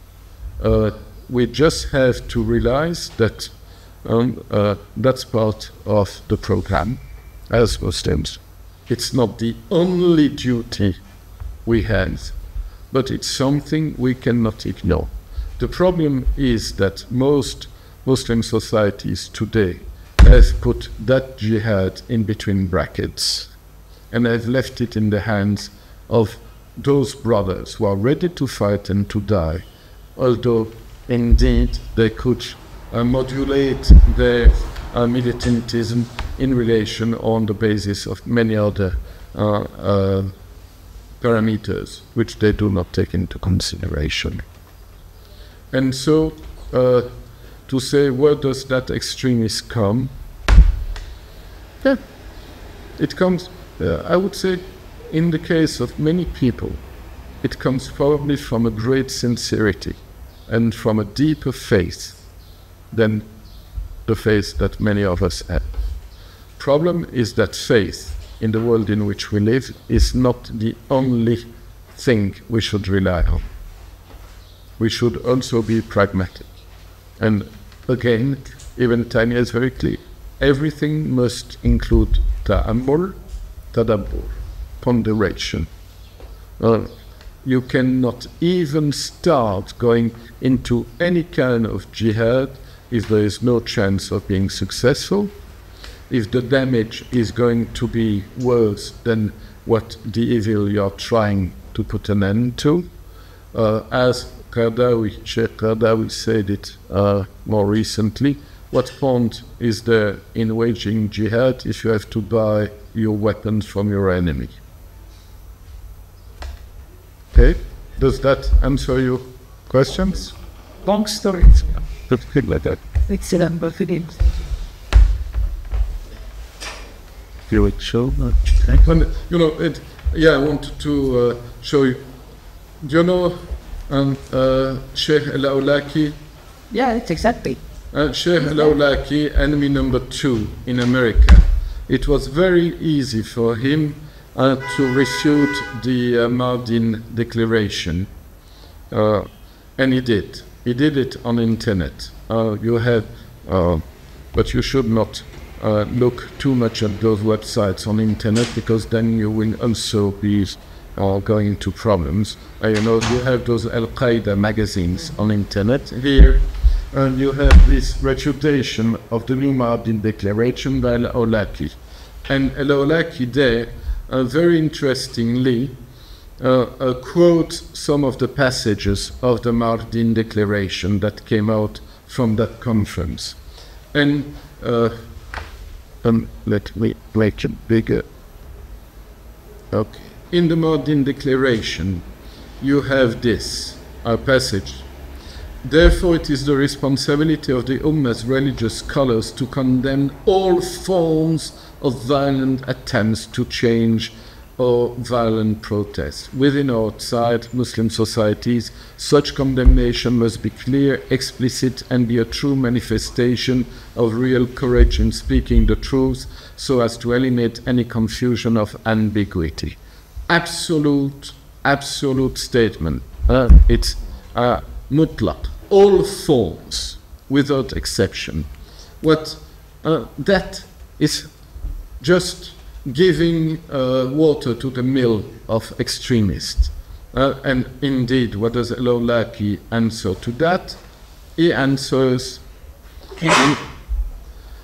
We just have to realize that that's part of the program as Muslims. It's not the only duty we have, but it's something we cannot ignore. The problem is that most Muslim societies today have put that jihad in between brackets and have left it in the hands of those brothers who are ready to fight and to die, although indeed they could modulate their militantism in relation on the basis of many other parameters which they do not take into consideration. And so to say, where does that extremism come? Yeah, it comes, I would say, in the case of many people, it comes probably from a great sincerity and from a deeper faith than the faith that many of us have. Problem is that faith in the world in which we live is not the only thing we should rely on. We should also be pragmatic. And again, Ibn Taymiyya is very clear. Everything must include ta'ammul, tadabbur, ponderation. You cannot even start going into any kind of jihad if there is no chance of being successful, if the damage is going to be worse than what the evil you are trying to put an end to. As Sheikh Qardawi said it more recently, what point is there in waging jihad if you have to buy your weapons from your enemy? Okay, does that answer your questions? Long story. Like that. Excellent, both of you. You would show? I wanted to show you. Do you know Sheikh Al-Awlaki? Yeah, it's exactly. Sheikh Al-Awlaki, enemy number 2 in America. It was very easy for him to refute the Mardin Declaration, and he did. He did it on internet. You have, but you should not look too much at those websites on internet, because then you will also be going into problems. You have those Al-Qaeda magazines on internet here, and you have this refutation of the Mardin Declaration by Al-Awlaki. And Al-Awlaki there, very interestingly, quotes some of the passages of the Mardin Declaration that came out from that conference. And let me make it bigger. Okay. In the Mardin Declaration, you have this passage. Therefore, it is the responsibility of the Ummah's religious scholars to condemn all forms of violent attempts to change or violent protest. Within or outside Muslim societies, such condemnation must be clear, explicit, and be a true manifestation of real courage in speaking the truth, so as to eliminate any confusion of ambiguity. Absolute statement. It's mutlaq. All forms, without exception. What that is just giving water to the mill of extremists. And indeed, what does Al-Awlaki answer to that? He answers,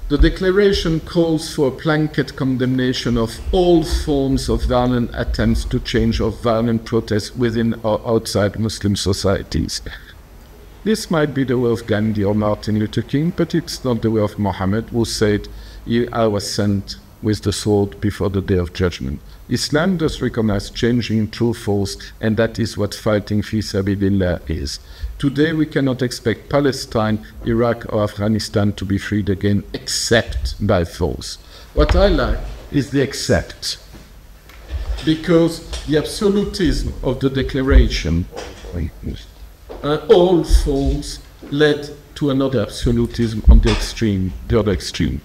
the declaration calls for a blanket condemnation of all forms of violent attempts to change or violent protests within or outside Muslim societies. This might be the way of Gandhi or Martin Luther King, but it's not the way of Muhammad, who said, I was sent with the sword before the day of judgment. Islam does recognize changing true force, and that is what fighting fi sabilillah is. Today we cannot expect Palestine, Iraq or Afghanistan to be freed again except by force. What I like is the except, because the absolutism of the declaration, all forms led to another absolutism on the other extreme.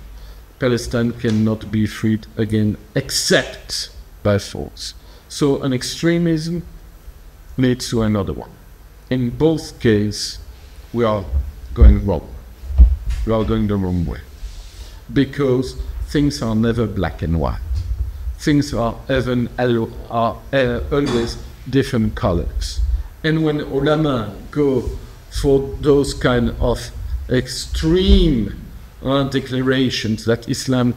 Palestine cannot be freed again except by force. So an extremism leads to another one. In both cases, we are going wrong. We are going the wrong way. Because things are never black and white. Things are always different colors. And when ulama go for those kind of extreme declarations that Islam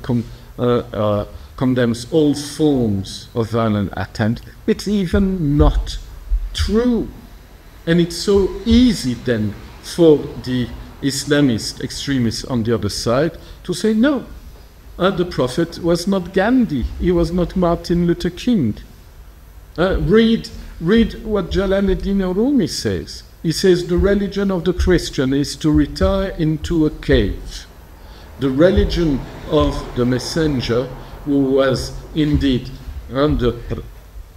condemns all forms of violent attempt, it's even not true. And it's so easy then for the Islamist extremists on the other side to say, no, the Prophet was not Gandhi, he was not Martin Luther King. Read what Jalaluddin Rumi says. He says the religion of the Christian is to retire into a cave. The religion of the messenger, who was indeed under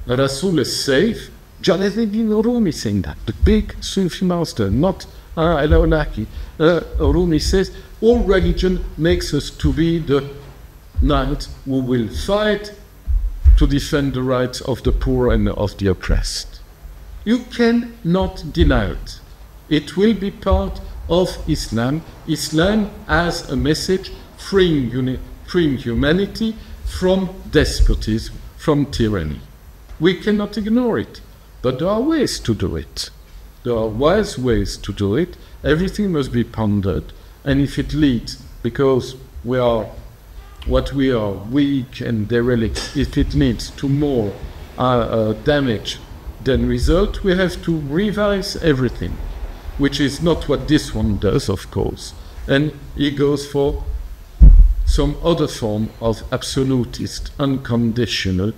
Rasul's safe, Jalaluddin Rumi saying that, the big Sufi master, not Al-Awlaki. Rumi says, all religion makes us to be the knight who will fight to defend the rights of the poor and of the oppressed. You cannot deny it. It will be part of Islam. Islam as a message freeing humanity from despotism, from tyranny. We cannot ignore it, but there are ways to do it. There are wise ways to do it. Everything must be pondered, and if it leads, because we are what we are, weak and derelict, if it leads to more damage than result, we have to revise everything, which is not what this one does, of course. And he goes for some other form of absolutist, unconditional,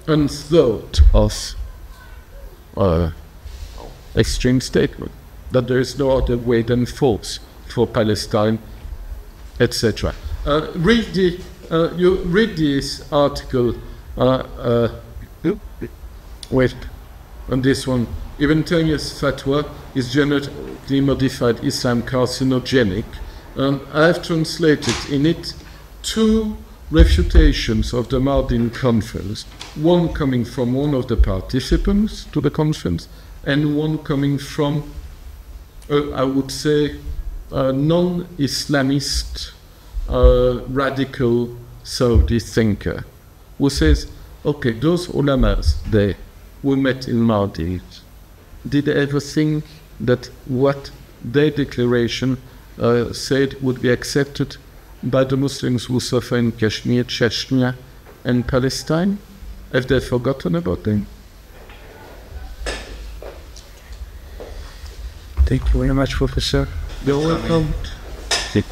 unthought of extreme statement, that there is no other way than force for Palestine, etc. You read this article with on this one. Ibn Taymiyya's fatwa is genetically modified Islam carcinogenic, and I have translated in it two refutations of the Mardin conference, one coming from one of the participants to the conference, and one coming from, I would say, non-Islamist radical Saudi thinker, who says, okay, those ulamas there who met in Maldives, did they ever think that what their declaration said would be accepted by the Muslims who suffer in Kashmir, Chechnya, and Palestine? Have they forgotten about them? Thank you very much, Professor. You're welcome. Sit.